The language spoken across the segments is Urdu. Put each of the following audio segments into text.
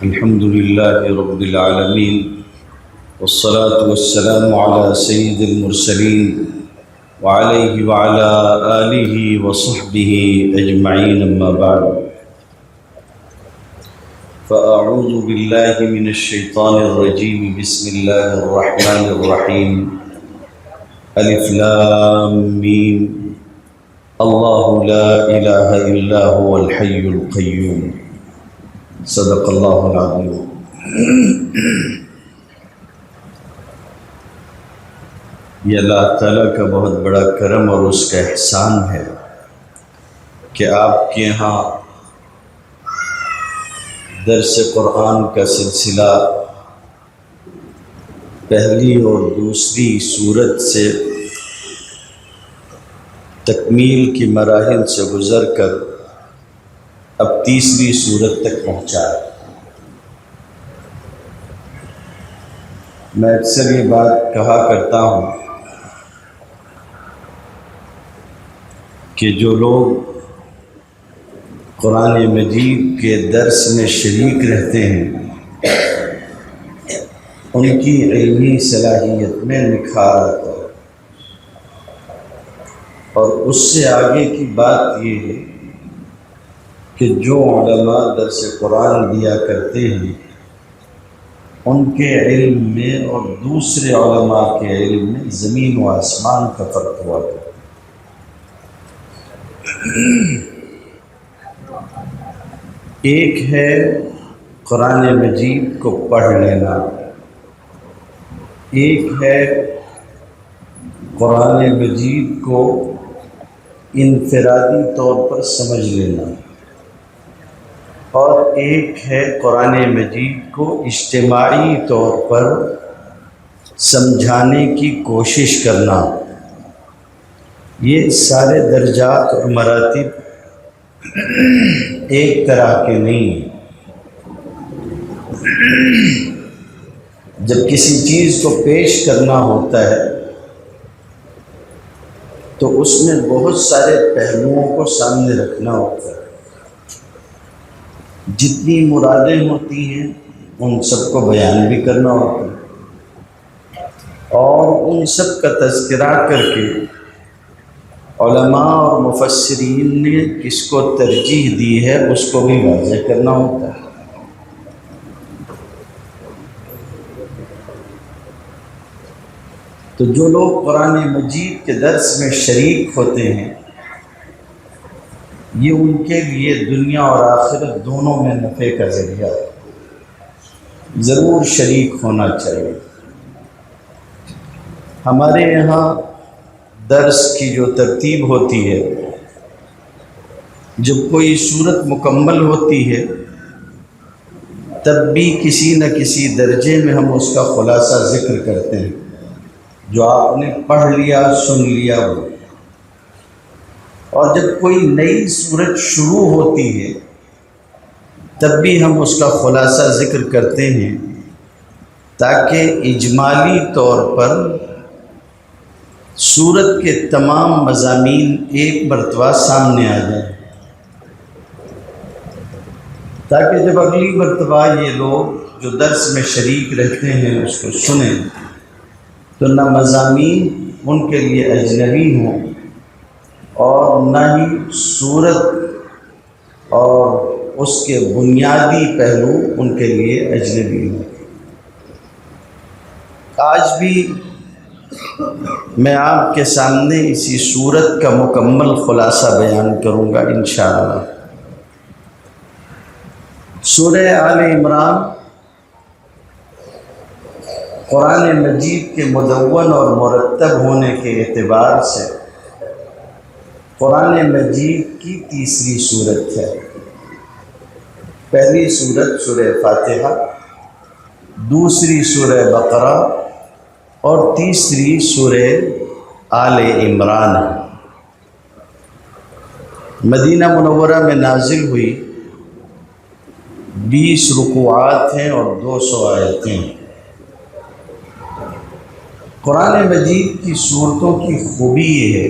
الحمد لله رب العالمين، والصلاة والسلام على سيد المرسلين وعليه وعلى آله وصحبه أجمعين، أما بعد، فأعوذ بالله من الشيطان الرجيم. بسم الله الرحمن الرحيم. ألف لام ميم. الله لا إله إلا هو الحي القيوم. صدق اللہ العظیم. یہ اللہ تعالیٰ کا بہت بڑا کرم اور اس کا احسان ہے کہ آپ کے ہاں درس قرآن کا سلسلہ پہلی اور دوسری سورت سے تکمیل کی مراحل سے گزر کر اب تیسری سورت تک پہنچا ہے. میں اکثر یہ بات کہا کرتا ہوں کہ جو لوگ قرآن مجید کے درس میں شریک رہتے ہیں ان کی علمی صلاحیت میں نکھار آتا ہے، اور اس سے آگے کی بات یہ ہے کہ جو علماء درس قرآن دیا کرتے ہیں ان کے علم میں اور دوسرے علماء کے علم میں زمین و آسمان کا فرق ہوا کرتا ہے. ایک ہے قرآن مجید کو پڑھ لینا، ایک ہے قرآن مجید کو انفرادی طور پر سمجھ لینا، اور ایک ہے قرآن مجید کو اجتماعی طور پر سمجھانے کی کوشش کرنا. یہ سارے درجات اور مراتب ایک طرح کے نہیں ہیں. جب کسی چیز کو پیش کرنا ہوتا ہے تو اس میں بہت سارے پہلوؤں کو سامنے رکھنا ہوتا ہے. جتنی مرادیں ہوتی ہیں ان سب کو بیان بھی کرنا ہوتا ہے، اور ان سب کا تذکرہ کر کے علماء اور مفسرین نے کس کو ترجیح دی ہے اس کو بھی واضح کرنا ہوتا ہے. تو جو لوگ قرآن مجید کے درس میں شریک ہوتے ہیں یہ ان کے لیے دنیا اور آخرت دونوں میں نفع کا ذریعہ ہے. ضرور شریک ہونا چاہیے. ہمارے یہاں درس کی جو ترتیب ہوتی ہے، جب کوئی صورت مکمل ہوتی ہے تب بھی کسی نہ کسی درجے میں ہم اس کا خلاصہ ذکر کرتے ہیں. جو آپ نے پڑھ لیا، سن لیا وہ. اور جب کوئی نئی صورت شروع ہوتی ہے تب بھی ہم اس کا خلاصہ ذکر کرتے ہیں تاکہ اجمالی طور پر صورت کے تمام مضامین ایک مرتبہ سامنے آ جائیں، تاکہ جب اگلی مرتبہ یہ لوگ جو درس میں شریک رہتے ہیں اس کو سنیں تو نہ مضامین ان کے لیے اجنبی ہوں اور نہ ہی صورت اور اس کے بنیادی پہلو ان کے لیے اجنبی ہوں. آج بھی میں آپ کے سامنے اسی صورت کا مکمل خلاصہ بیان کروں گا انشاءاللہ. سورہ آل عمران قرآن مجید کے مدون اور مرتب ہونے کے اعتبار سے قرآن مجید کی تیسری صورت ہے. پہلی صورت سورہ فاتحہ، دوسری سورہ بقرہ اور تیسری سورہ آل عمران ہے. مدینہ منورہ میں نازل ہوئی، 20 رکوعات ہیں اور 200 آیتیں ہیں. قرآن مجید کی صورتوں کی خوبی یہ ہے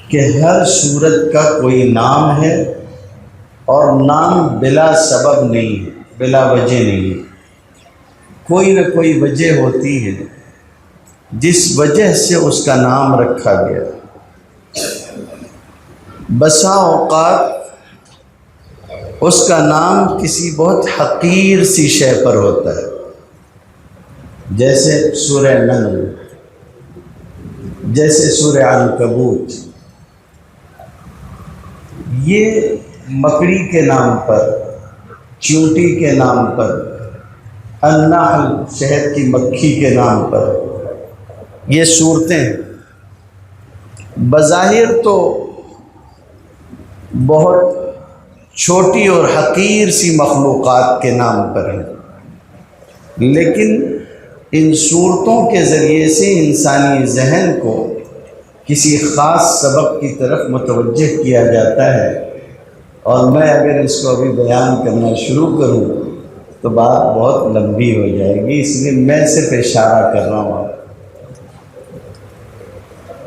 کہ ہر صورت کا کوئی نام ہے اور نام بلا سبب نہیں ہے، بلا وجہ نہیں ہے، کوئی نہ کوئی وجہ ہوتی ہے جس وجہ سے اس کا نام رکھا گیا۔ بسا اوقات اس کا نام کسی بہت حقیر سی شے پر ہوتا ہے، جیسے سورہ نمل، جیسے سورہ عنکبوت۔ یہ مکڑی کے نام پر، چیونٹی کے نام پر، النحل شہد کی مکھی کے نام پر یہ صورتیں بظاہر تو بہت چھوٹی اور حقیر سی مخلوقات کے نام پر ہیں، لیکن ان صورتوں کے ذریعے سے انسانی ذہن کو کسی خاص سبب کی طرف متوجہ کیا جاتا ہے، اور میں اگر اس کو ابھی بیان کرنا شروع کروں تو بات بہت لمبی ہو جائے گی، اس لیے میں صرف اشارہ کر رہا ہوں۔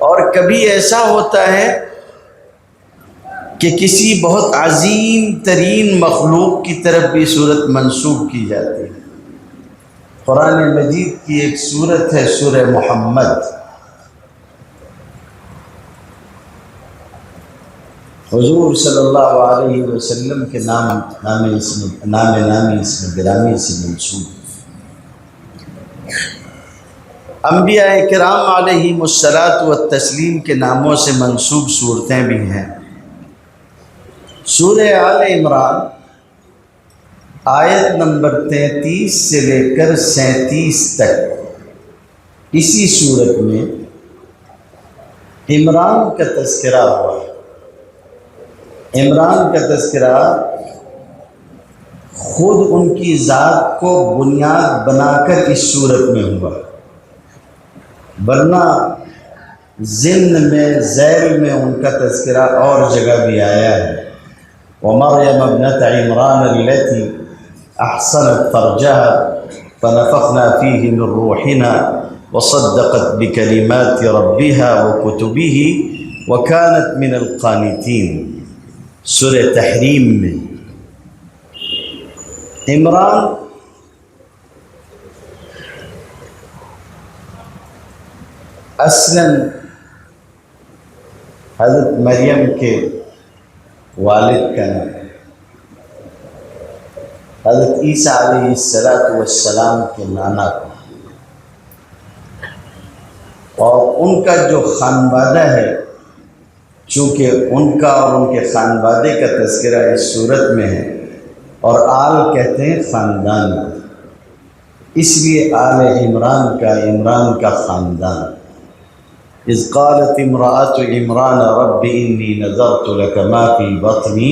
اور کبھی ایسا ہوتا ہے کہ کسی بہت عظیم ترین مخلوق کی طرف بھی صورت منسوب کی جاتی ہے۔ قرآن مجید کی ایک صورت ہے سورہ محمد، حضور صلی اللہ علیہ وسلم کے نامی اسم گرامی سے منسوب۔ انبیاء کرام علیہم الصلاۃ والتسلیم کے ناموں سے منسوب صورتیں بھی ہیں۔ سورہ آل عمران آیت نمبر 33 سے لے کر 37 تک اسی صورت میں عمران کا تذکرہ ہوا ہے۔ عمران کا تذکرہ خود ان کی ذات کو بنیاد بنا کر اس صورت میں ہوا، ورنہ ضمن میں ذیل میں ان کا تذکرہ اور جگہ بھی آیا ہے۔ وَمَرْيَمَ ابْنَتَ عِمْرَانَ الَّتِي أَحْصَنَتْ فَرْجَهَا فَنَفَخْنَا فِيهِ مِنْ رُوحِنَا وَصَدَّقَتْ بِكَلِمَاتِ رَبِّهَا وَكُتُبِهِ وَكَانَتْ مِنَ الْقَانِتِينَ۔ سورہ تحریم میں عمران اصلاً حضرت مریم کے والد کا نام، حضرت عیسیٰ علیہ السلام کے نانا کا، اور ان کا جو خانوادہ ہے، چونکہ ان کا اور ان کے خانوادے کا تذکرہ اس صورت میں ہے، اور آل کہتے ہیں خاندان، اس لیے آل عمران کا خاندان۔ اذ قالت امرأة عمران رب انی نذرت لك ما في بطنی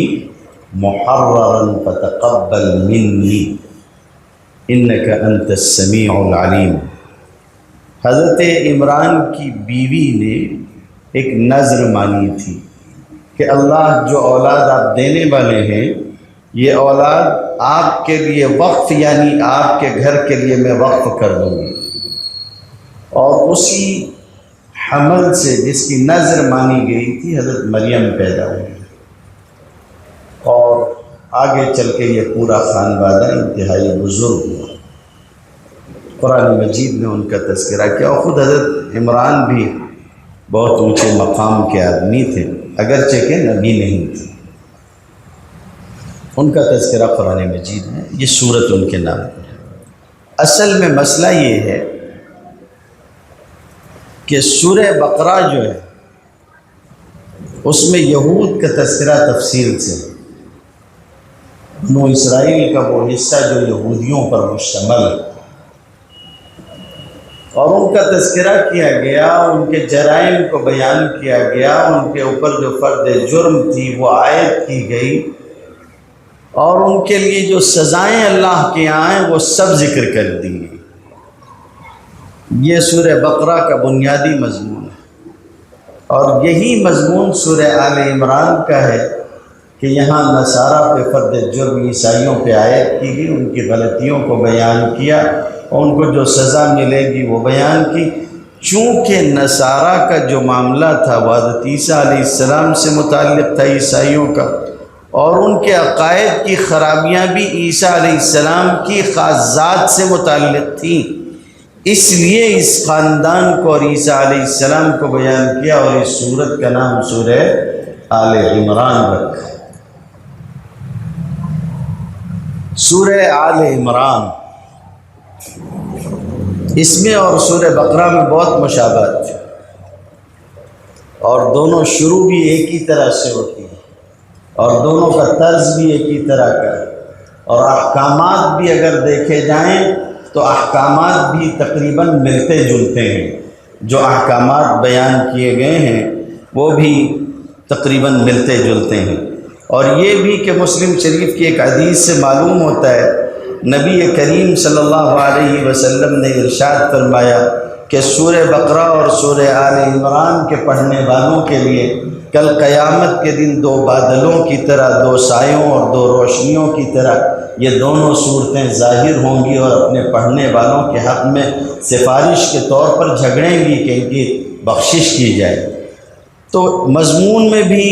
محررا فتقبل منی انك انت السمیع العلیم۔ حضرت عمران کی بیوی نے ایک نذر مانی تھی کہ اللہ جو اولاد آپ دینے والے ہیں، یہ اولاد آپ کے لیے وقف، یعنی آپ کے گھر کے لیے میں وقف کر دوں گی۔ اور اسی حمل سے جس کی نذر مانی گئی تھی حضرت مریم پیدا ہوئی، اور آگے چل کے یہ پورا خانوادہ انتہائی بزرگ ہوا۔ قرآن مجید نے ان کا تذکرہ کیا، اور خود حضرت عمران بھی بہت اونچے مقام کے آدمی تھے، اگرچہ کہ نبی نہیں تھے۔ ان کا تذکرہ قرآن مجید میں، یہ صورت ان کے نام پر ہے۔ اصل میں مسئلہ یہ ہے کہ سورہ بقرہ جو ہے اس میں یہود کا تذکرہ تفصیل سے، بنو اسرائیل کا وہ حصہ جو یہودیوں پر مشتمل ہے، اور ان کا تذکرہ کیا گیا، ان کے جرائم کو بیان کیا گیا، ان کے اوپر جو فرد جرم تھی وہ عائد کی گئی، اور ان کے لیے جو سزائیں اللہ کے یہاں ہیں وہ سب ذکر کر دی گئی۔ یہ سورہ بقرہ کا بنیادی مضمون ہے، اور یہی مضمون سورہ آل عمران کا ہے کہ یہاں نصارہ پہ فرد جرم عیسائیوں پہ عائد کی گئی، ان کی غلطیوں کو بیان کیا، اور ان کو جو سزا ملے گی وہ بیان کی۔ چونکہ نصارہ کا جو معاملہ تھا وہ حضرت عیسیٰ علیہ السلام سے متعلق تھا، عیسائیوں کا، اور ان کے عقائد کی خرابیاں بھی عیسیٰ علیہ السلام کی خاص ذات سے متعلق تھیں، اس لیے اس خاندان کو اور عیسیٰ علیہ السلام کو بیان کیا اور اس سورت کا نام سورہ آل عمران رکھا۔ سورہ آل عمران، اس میں اور سورہ بقرہ میں بہت مشابہت ہے، اور دونوں شروع بھی ایک ہی طرح سے ہوتی ہیں، اور دونوں کا طرز بھی ایک ہی طرح کا ہے، اور احکامات بھی اگر دیکھے جائیں تو احکامات بھی تقریباً ملتے جلتے ہیں، جو احکامات بیان کیے گئے ہیں وہ بھی تقریباً ملتے جلتے ہیں۔ اور یہ بھی کہ مسلم شریف کی ایک حدیث سے معلوم ہوتا ہے، نبی کریم صلی اللہ علیہ وسلم نے ارشاد فرمایا کہ سورہ بقرہ اور سورہ آل عمران کے پڑھنے والوں کے لیے کل قیامت کے دن دو بادلوں کی طرح، دو سایوں اور دو روشنیوں کی طرح یہ دونوں صورتیں ظاہر ہوں گی، اور اپنے پڑھنے والوں کے حق میں سفارش کے طور پر جھگڑیں گی کہ ان کی بخشش کی جائے۔ تو مضمون میں بھی،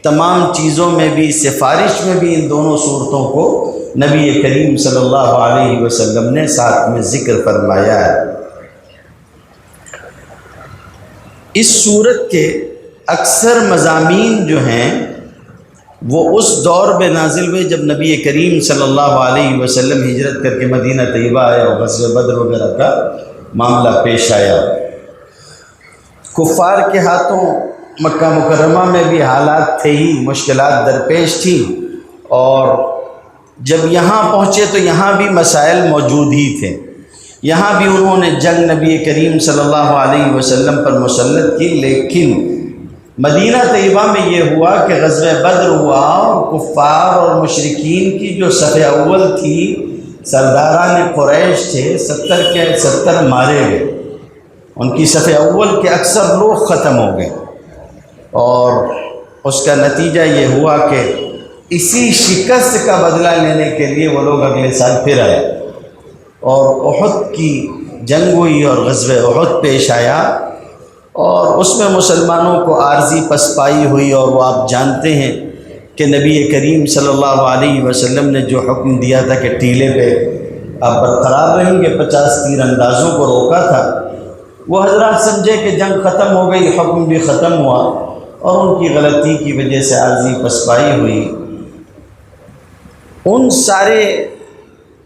تمام چیزوں میں بھی، سفارش میں بھی ان دونوں صورتوں کو نبی کریم صلی اللہ علیہ وسلم نے ساتھ میں ذکر فرمایا ہے۔ اس صورت کے اکثر مضامین جو ہیں وہ اس دور میں نازل ہوئے جب نبی کریم صلی اللہ علیہ وسلم ہجرت کر کے مدینہ طیبہ آئے اور غزوہ بدر وغیرہ کا معاملہ پیش آیا۔ کفار کے ہاتھوں مکہ مکرمہ میں بھی حالات تھے ہی، مشکلات درپیش تھیں، اور جب یہاں پہنچے تو یہاں بھی مسائل موجود ہی تھے۔ یہاں بھی انہوں نے جنگ نبی کریم صلی اللہ علیہ وسلم پر مسلط کی، لیکن مدینہ طیبہ میں یہ ہوا کہ غزوہ بدر ہوا، اور کفار اور مشرکین کی جو صف اول تھی، سرداران قریش تھے، 70 کے 70 مارے گئے، ان کی صف اول کے اکثر لوگ ختم ہو گئے، اور اس کا نتیجہ یہ ہوا کہ اسی شکست کا بدلہ لینے کے لیے وہ لوگ اگلے سال پھر آئے، اور احد کی جنگ ہوئی اور غزوہ احد پیش آیا، اور اس میں مسلمانوں کو عارضی پسپائی ہوئی، اور وہ آپ جانتے ہیں کہ نبی کریم صلی اللہ علیہ وسلم نے جو حکم دیا تھا کہ ٹیلے پہ آپ برقرار رہیں گے، 50 تیر اندازوں کو روکا تھا، وہ حضرات سمجھے کہ جنگ ختم ہو گئی، حکم بھی ختم ہوا، اور ان کی غلطی کی وجہ سے عارضی پسپائی ہوئی۔ ان سارے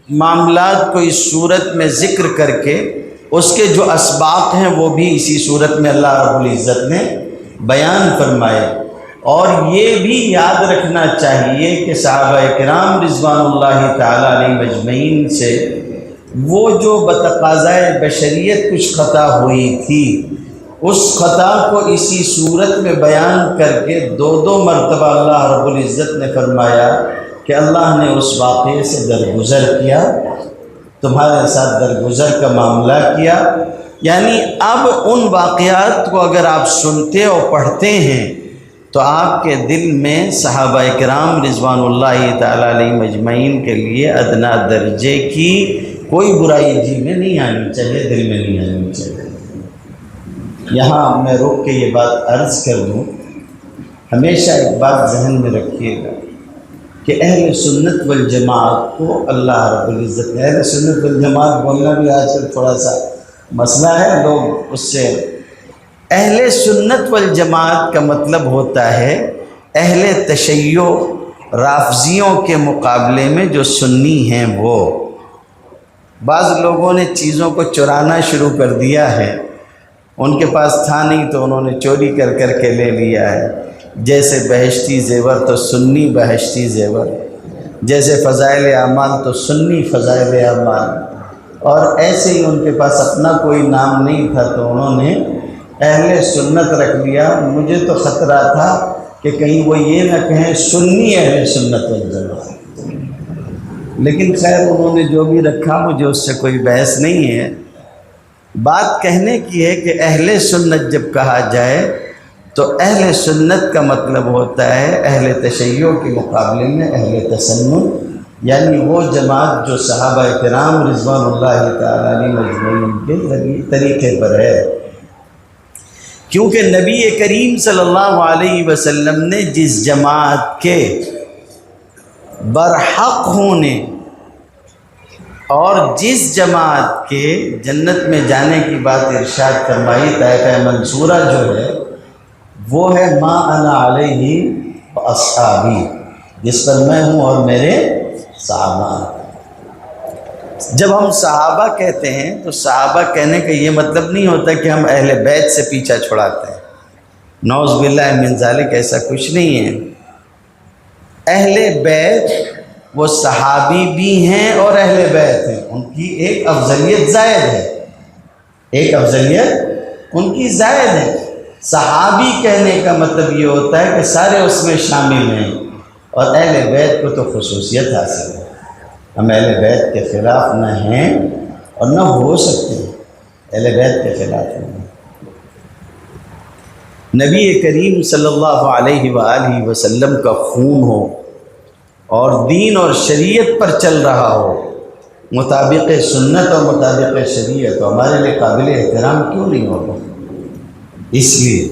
معاملات کو اس صورت میں ذکر کر کے اس کے جو اسباق ہیں وہ بھی اسی صورت میں اللہ رب العزت نے بیان فرمائے۔ اور یہ بھی یاد رکھنا چاہیے کہ صحابہ کرام رضوان اللہ تعالیٰ علیہ مجمعین سے وہ جو بتقاضائے بشریت کچھ خطا ہوئی تھی، اس خطا کو اسی صورت میں بیان کر کے دو مرتبہ اللہ رب العزت نے فرمایا کہ اللہ نے اس واقعے سے درگزر کیا، تمہارے ساتھ درگزر کا معاملہ کیا۔ یعنی اب ان واقعات کو اگر آپ سنتے اور پڑھتے ہیں تو آپ کے دل میں صحابہ کرام رضوان اللہ تعالیٰ علیہ مجمعین کے لیے ادنا درجے کی کوئی برائی جی میں نہیں آنی چاہیے، دل میں نہیں آنی چاہیے۔ یہاں میں رک کے یہ بات عرض کر دوں، ہمیشہ ایک بات ذہن میں رکھیے گا کہ اہل سنت والجماعت کو اللہ رب العزت نے، اہل سنت والجماعت بولنا بھی آج کل تھوڑا سا مسئلہ ہے، لوگ اس سے، اہل سنت والجماعت کا مطلب ہوتا ہے اہل تشیع رافضیوں کے مقابلے میں جو سنی ہیں وہ۔ بعض لوگوں نے چیزوں کو چرانا شروع کر دیا ہے، ان کے پاس تھا نہیں تو انہوں نے چوری کر کر کے لے لیا ہے، جیسے بہشتی زیور تو سنی بہشتی زیور، جیسے فضائل اعمال تو سنی فضائل اعمال، اور ایسے ہی ان کے پاس اپنا کوئی نام نہیں تھا تو انہوں نے اہل سنت رکھ لیا۔ مجھے تو خطرہ تھا کہ کہیں وہ یہ نہ کہیں سنی اہل سنت والجماعت، لیکن خیر انہوں نے جو بھی رکھا، مجھے اس سے کوئی بحث نہیں ہے۔ بات کہنے کی ہے کہ اہل سنت جب کہا جائے تو اہل سنت کا مطلب ہوتا ہے اہل تشیع کے مقابلے میں اہل تسنن، یعنی وہ جماعت جو صحابہ کرام رضوان اللہ تعالیٰ علیہ مجمعین کے طریقے پر ہے۔ کیونکہ نبی کریم صلی اللہ علیہ وسلم نے جس جماعت کے برحق ہونے اور جس جماعت کے جنت میں جانے کی بات ارشاد فرمائی طائفہ منصورہ جو ہے وہ ہے ما انا علیہ اصحابی، جس پر میں ہوں اور میرے صحابہ۔ جب ہم صحابہ کہتے ہیں تو صحابہ کہنے کا یہ مطلب نہیں ہوتا کہ ہم اہل بیت سے پیچھا چھڑاتے ہیں، نعوذ باللہ من ذالک، ایسا کچھ نہیں ہے۔ اہل بیت وہ صحابی بھی ہیں اور اہل بیت ہیں، ان کی ایک افضلیت زائد ہے، ایک افضلیت ان کی زائد ہے۔ صحابی کہنے کا مطلب یہ ہوتا ہے کہ سارے اس میں شامل ہیں، اور اہل بیت کو تو خصوصیت حاصل ہے۔ ہم اہل بیت کے خلاف نہ ہیں اور نہ ہو سکتے ہیں، اہل بیت کے خلاف ہیں۔ نبی کریم صلی اللہ علیہ وآلہ وسلم کا خون ہو اور دین اور شریعت پر چل رہا ہو مطابق سنت اور مطابق شریعت، تو ہمارے لیے قابل احترام کیوں نہیں ہوگا؟ اس لیے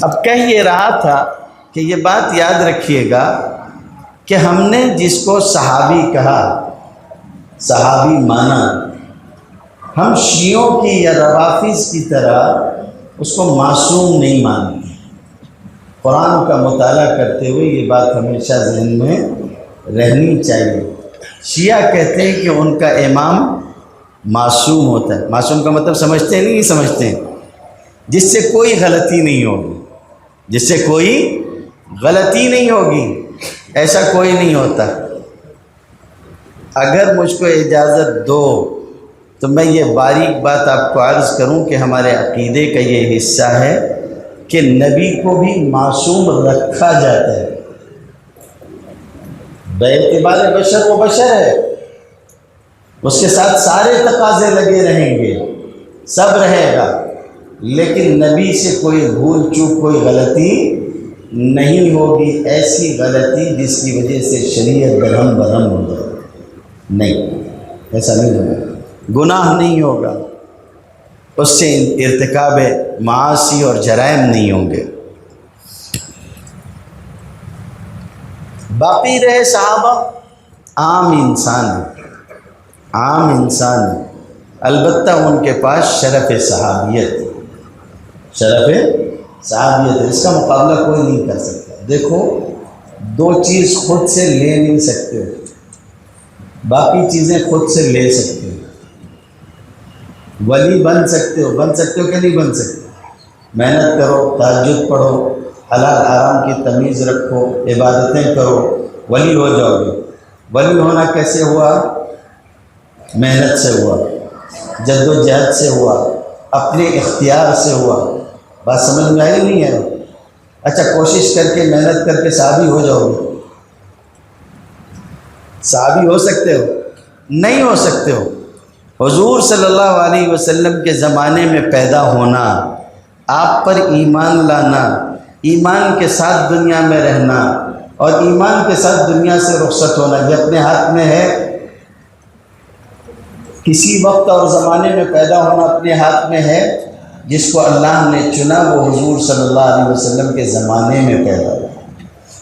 اب کہہ یہ رہا تھا کہ یہ بات یاد رکھیے گا کہ ہم نے جس کو صحابی کہا، صحابی مانا، ہم شیعوں کی یا روافض کی طرح اس کو معصوم نہیں مانتے۔ قرآن کا مطالعہ کرتے ہوئے یہ بات ہمیشہ ذہن میں رہنی چاہیے۔ شیعہ کہتے ہیں کہ ان کا امام معصوم ہوتا ہے۔ معصوم کا مطلب سمجھتے ہیں نہیں سمجھتے ہیں؟ جس سے کوئی غلطی نہیں ہوگی، جس سے کوئی غلطی نہیں ہوگی، ایسا کوئی نہیں ہوتا۔ اگر مجھ کو اجازت دو تو میں یہ باریک بات آپ کو عرض کروں کہ ہمارے عقیدے کا یہ حصہ ہے کہ نبی کو بھی معصوم رکھا جاتا ہے۔ باعتبار بشر وہ بشر ہے، اس کے ساتھ سارے تقاضے لگے رہیں گے، سب رہے گا، لیکن نبی سے کوئی بھول چوک، کوئی غلطی نہیں ہوگی، ایسی غلطی جس کی وجہ سے شریعت درہم برہم ہو جائے، نہیں، ایسا نہیں ہوگا، گناہ نہیں ہوگا، اس سے ارتکاب معاصی اور جرائم نہیں ہوں گے۔ باقی رہے صحابہ، عام انسان ہیں، عام انسان ہیں، البتہ ان کے پاس شرف صحابیت، شرف صحابیت، اس کا مقابلہ کوئی نہیں کر سکتا۔ دیکھو، دو چیز خود سے لے نہیں سکتے ہو، باقی چیزیں خود سے لے سکتے ہو۔ ولی بن سکتے ہو کہ نہیں بن سکتے؟ محنت کرو، تہجد پڑھو، حلال حرام کی تمیز رکھو، عبادتیں کرو، ولی ہو جاؤ گے۔ ولی ہونا کیسے ہوا؟ محنت سے ہوا، جد و جہد سے ہوا، اپنے اختیار سے ہوا۔ بات سمجھ میں آئی نہیں ہے؟ اچھا، کوشش کر کے محنت کر کے صحابی ہو جاؤ گے؟ صحابی ہو سکتے ہو؟ نہیں ہو سکتے ہو۔ حضور صلی اللہ علیہ وسلم کے زمانے میں پیدا ہونا، آپ پر ایمان لانا، ایمان کے ساتھ دنیا میں رہنا اور ایمان کے ساتھ دنیا سے رخصت ہونا، یہ اپنے ہاتھ میں ہے۔ کسی وقت اور زمانے میں پیدا ہونا اپنے ہاتھ میں ہے۔ جس کو اللہ نے چنا وہ حضور صلی اللہ علیہ وسلم کے زمانے میں پیدا ہوا،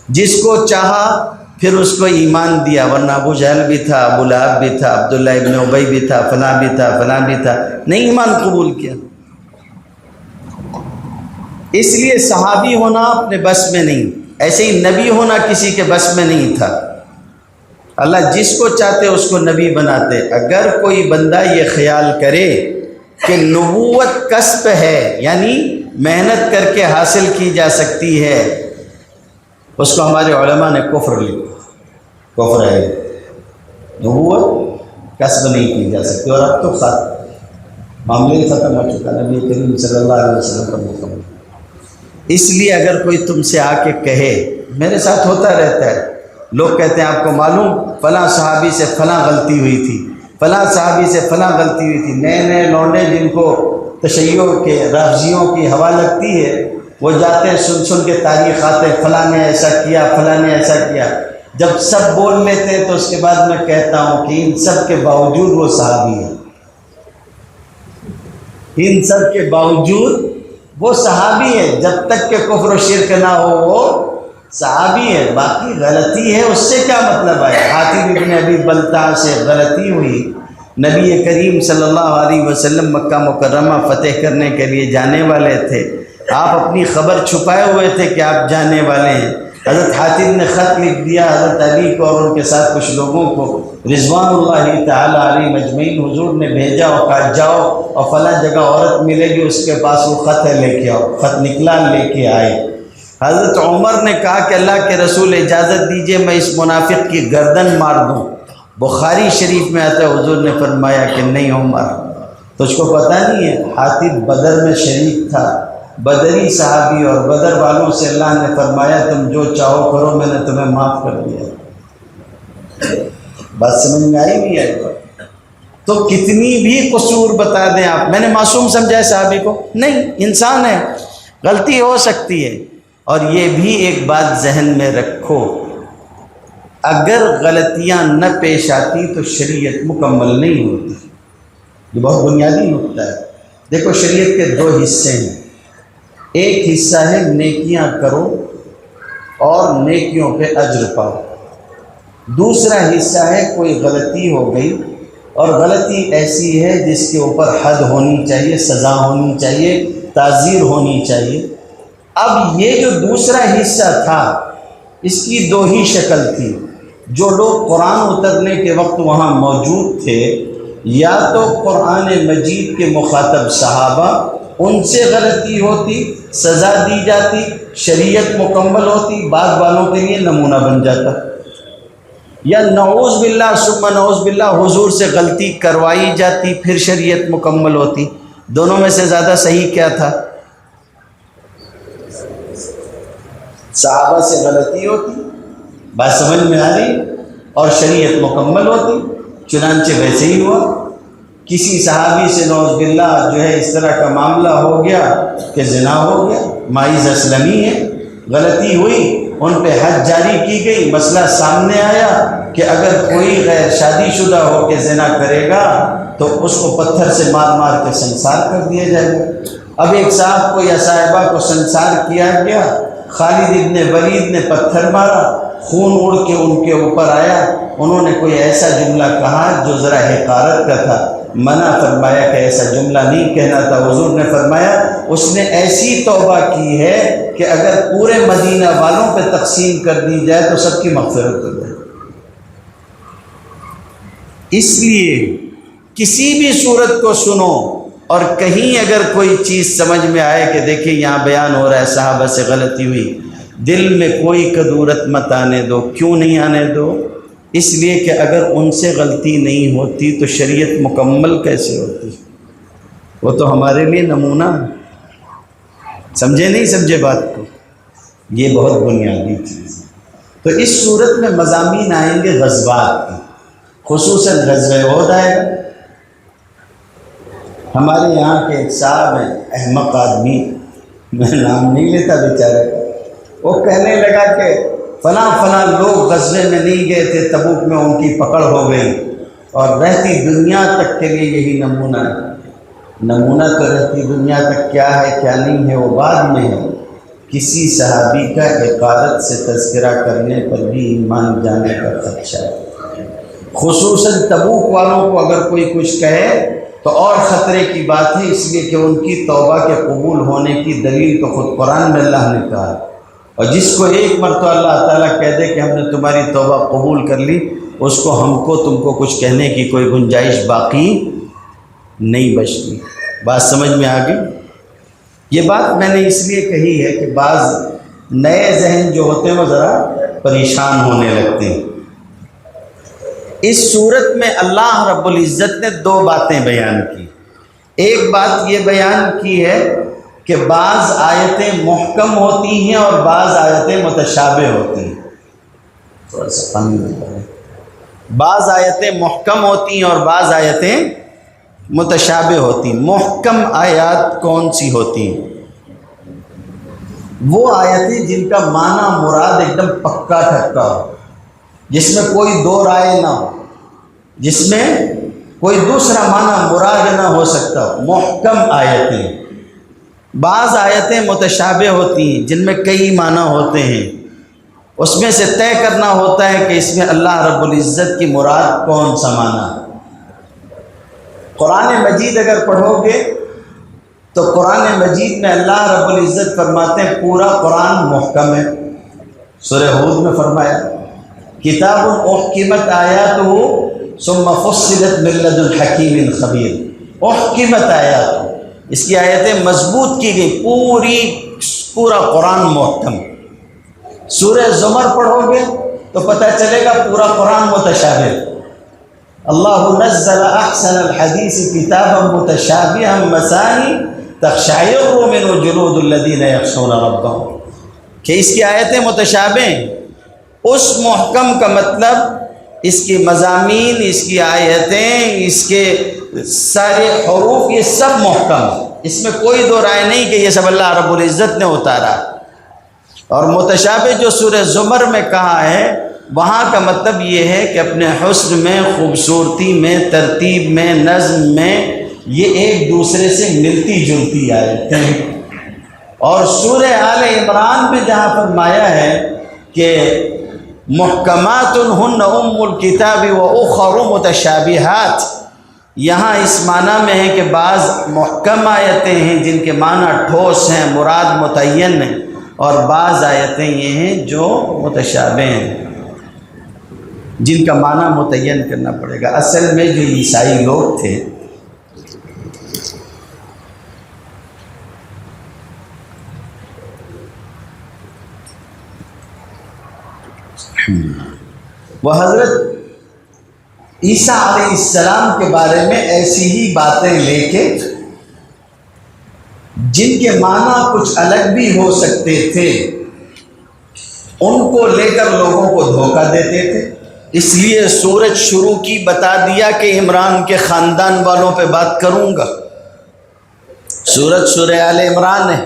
جس کو چاہا پھر اس کو ایمان دیا، ورنہ ابو جہل بھی تھا، ابو لہب بھی تھا، عبداللہ ابن ابی بھی تھا، فلاں بھی تھا، فلاں بھی تھا، نہیں ایمان قبول کیا۔ اس لیے صحابی ہونا اپنے بس میں نہیں، ایسے ہی نبی ہونا کسی کے بس میں نہیں تھا۔ اللہ جس کو چاہتے اس کو نبی بناتے۔ اگر کوئی بندہ یہ خیال کرے کہ نبوت کسب ہے، یعنی محنت کر کے حاصل کی جا سکتی ہے، اس کو ہمارے علماء نے کفر لکھا، کفر ہے، نبوت کسب نہیں کی جا سکتی۔ اور اب تو معاملے ختم ہو چکا، نبی کریم صلی اللہ علیہ وسلم کا مکمل۔ اس لیے اگر کوئی تم سے آ کے کہے، میرے ساتھ ہوتا رہتا ہے، لوگ کہتے ہیں آپ کو معلوم فلاں صحابی سے فلاں غلطی ہوئی تھی، فلاں صحابی سے فلاں غلطی ہوئی تھی۔ نئے نئے لونڈے جن کو تشیع کے رافضیوں کی ہوا لگتی ہے، وہ جاتے ہیں سن سن کے تاریخ آتے، فلاں نے ایسا کیا، فلاں نے ایسا کیا۔ جب سب بول لیتے ہیں تو اس کے بعد میں کہتا ہوں کہ ان سب کے باوجود وہ صحابی ہیں، ان سب کے باوجود وہ صحابی ہیں۔ جب تک کہ کفر و شرک نہ ہو وہ صحابی ہے، باقی غلطی ہے اس سے کیا مطلب ہے؟ حاتب ابن ابی بلتع سے غلطی ہوئی، نبی کریم صلی اللہ علیہ وسلم مکہ مکرمہ فتح کرنے کے لیے جانے والے تھے، آپ اپنی خبر چھپائے ہوئے تھے کہ آپ جانے والے ہیں، حضرت حاتب نے خط لکھ دیا حضرت علی کو اور ان کے ساتھ کچھ لوگوں کو، رضوان اللہ تعالیٰ علیہ مجمعین، حضور نے بھیجا اور کہا جاؤ اور فلاں جگہ عورت ملے گی اس کے پاس وہ خط ہے، لے کے آؤ، خط نکلا، لے کے آئے۔ حضرت عمر نے کہا کہ اللہ کے رسول اجازت دیجئے میں اس منافق کی گردن مار دوں، بخاری شریف میں آتا ہے حضور نے فرمایا کہ نہیں عمر، تجھ کو پتہ نہیں ہے حاتب بدر میں شریک تھا، بدری صحابی، اور بدر والوں سے اللہ نے فرمایا تم جو چاہو کرو، میں نے تمہیں معاف کر دیا۔ بات سمجھ میں آئی نہیں آئی؟ تو کتنی بھی قصور بتا دیں آپ، میں نے معصوم سمجھا ہے صحابی کو؟ نہیں، انسان ہے، غلطی ہو سکتی ہے۔ اور یہ بھی ایک بات ذہن میں رکھو، اگر غلطیاں نہ پیش آتی تو شریعت مکمل نہیں ہوتی۔ یہ بہت بنیادی نکتہ ہے۔ دیکھو شریعت کے دو حصے ہیں، ایک حصہ ہے نیکیاں کرو اور نیکیوں پہ اجر پاؤ، دوسرا حصہ ہے کوئی غلطی ہو گئی اور غلطی ایسی ہے جس کے اوپر حد ہونی چاہیے، سزا ہونی چاہیے، تعزیر ہونی چاہیے۔ اب یہ جو دوسرا حصہ تھا اس کی دو ہی شکل تھی، جو لوگ قرآن اترنے کے وقت وہاں موجود تھے، یا تو قرآن مجید کے مخاطب صحابہ، ان سے غلطی ہوتی، سزا دی جاتی، شریعت مکمل ہوتی، بعد والوں کے لیے نمونہ بن جاتا، یا نعوذ باللہ ثم نعوذ باللہ حضور سے غلطی کروائی جاتی، پھر شریعت مکمل ہوتی۔ دونوں میں سے زیادہ صحیح کیا تھا؟ صحابہ سے غلطی ہوتی، بات سمجھ میں آ رہی، اور شریعت مکمل ہوتی۔ چنانچہ ویسے ہی ہوا، کسی صحابی سے نعوذ باللہ جو ہے اس طرح کا معاملہ ہو گیا کہ زنا ہو گیا، ماعز اسلمی ہے، غلطی ہوئی، ان پہ حد جاری کی گئی، مسئلہ سامنے آیا کہ اگر کوئی غیر شادی شدہ ہو کے زنا کرے گا تو اس کو پتھر سے مار مار کے سنسار کر دیا جائے گا۔ اب ایک صاحب کو یا صاحبہ کو سنسار کیا گیا، خالد ابن ولید نے پتھر مارا، خون اڑ کے ان کے اوپر آیا، انہوں نے کوئی ایسا جملہ کہا جو ذرا حقارت کا تھا، منع فرمایا کہ ایسا جملہ نہیں کہنا تھا۔ حضور نے فرمایا اس نے ایسی توبہ کی ہے کہ اگر پورے مدینہ والوں پہ تقسیم کر دی جائے تو سب کی مغفرت ہو جائے۔ اس لیے کسی بھی صورت کو سنو اور کہیں اگر کوئی چیز سمجھ میں آئے کہ دیکھیں یہاں بیان ہو رہا ہے صحابہ سے غلطی ہوئی، دل میں کوئی کدورت مت آنے دو۔ کیوں نہیں آنے دو؟ اس لیے کہ اگر ان سے غلطی نہیں ہوتی تو شریعت مکمل کیسے ہوتی؟ وہ تو ہمارے لیے نمونہ، سمجھے نہیں سمجھے بات کو؟ یہ بہت بنیادی چیز ہے۔ تو اس صورت میں مضامین آئیں گے غزوات کے، خصوصاً غزوہ احد آئے گا۔ ہمارے یہاں کے ایک صاحب ہیں، احمق آدمی، میں نام نہیں لیتا بیچارے کا، وہ کہنے لگا کہ فلاں فلاں لوگ غزوے میں نہیں گئے تھے، تبوک میں ان کی پکڑ ہو گئی، اور رہتی دنیا تک کے لیے یہی نمونہ ہے۔ نمونہ تو رہتی دنیا تک کیا ہے کیا نہیں ہے وہ بعد میں ہے، کسی صحابی کا حقارت سے تذکرہ کرنے پر بھی ایمان جانے کا خدشہ ہے۔ خصوصاً تبوک والوں کو اگر کوئی کچھ کہے تو اور خطرے کی بات ہے، اس لیے کہ ان کی توبہ کے قبول ہونے کی دلیل تو خود قرآن میں اللہ نے کہا ہے، اور جس کو ایک مرتبہ اللہ تعالیٰ کہہ دے کہ ہم نے تمہاری توبہ قبول کر لی، اس کو ہم کو تم کو کچھ کہنے کی کوئی گنجائش باقی نہیں بچتی۔ بات سمجھ میں آ گئی؟ یہ بات میں نے اس لیے کہی ہے کہ بعض نئے ذہن جو ہوتے ہیں وہ ذرا پریشان ہونے لگتے ہیں۔ اس صورت میں اللہ رب العزت نے دو باتیں بیان کی۔ ایک بات یہ بیان کی ہے کہ بعض آیتیں محکم ہوتی ہیں اور بعض آیتیں متشابہ ہوتی ہیں۔ تھوڑا سا پانی میں بعض آیتیں محکم ہوتی ہیں اور بعض آیتیں متشابہ ہوتی ہیں۔ محکم آیات کون سی ہوتی ہیں؟ وہ آیتیں جن کا معنی مراد ایک دم پکا ٹھکا ہو، جس میں کوئی دو رائے نہ ہو، جس میں کوئی دوسرا معنی مراد نہ ہو سکتا ہو، محکم آیتیں۔ بعض آیتیں متشابہ ہوتی ہیں جن میں کئی معنی ہوتے ہیں، اس میں سے طے کرنا ہوتا ہے کہ اس میں اللہ رب العزت کی مراد کون سا معنی۔ قرآن مجید اگر پڑھو گے تو قرآن مجید میں اللہ رب العزت فرماتے ہیں پورا قرآن محکم ہے۔ سورہ ہود میں فرمایا کتاب احکمت آیاتہ ثم فصلت من لدن حکیم خبیر۔ احکمت آیات، اس کی آیتیں مضبوط کی گئی، پورا قرآن محکم۔ سورہ زمر پڑھو گے تو پتہ چلے گا پورا قرآن متشابہ۔ اللہ نزل احسن الحدیث کتابا متشابہا مثانی تقشعر منہ جلود الذین یخشون ربہم، کہ اس کی آیتیں متشابہ ہیں۔ اس محکم کا مطلب اس کی مضامین، اس کی آیتیں، اس کے سارے حروف، یہ سب محکم ہیں، اس میں کوئی دو رائے نہیں کہ یہ سب اللہ رب العزت نے اتارا۔ اور متشابہ جو سورہ زمر میں کہا ہے وہاں کا مطلب یہ ہے کہ اپنے حسن میں، خوبصورتی میں، ترتیب میں، نظم میں یہ ایک دوسرے سے ملتی جلتی آیتیں۔ اور سورہ آل عمران میں جہاں فرمایا ہے کہ محکمات ہن ام الکتاب و اخر متشابہات، یہاں اس معنی میں ہے کہ بعض محکم آیتیں ہیں جن کے معنی ٹھوس ہیں، مراد متعین ہیں، اور بعض آیتیں یہ ہیں جو متشابہ ہیں جن کا معنی متعین کرنا پڑے گا۔ اصل میں جو عیسائی لوگ تھے وہ حضرت عیسیٰ علیہ السلام کے بارے میں ایسی ہی باتیں لے کے جن کے معنی کچھ الگ بھی ہو سکتے تھے ان کو لے کر لوگوں کو دھوکہ دیتے تھے۔ اس لیے سورج شروع کی بتا دیا کہ عمران کے خاندان والوں پہ بات کروں گا۔ سورج سورہ آل عمران ہے،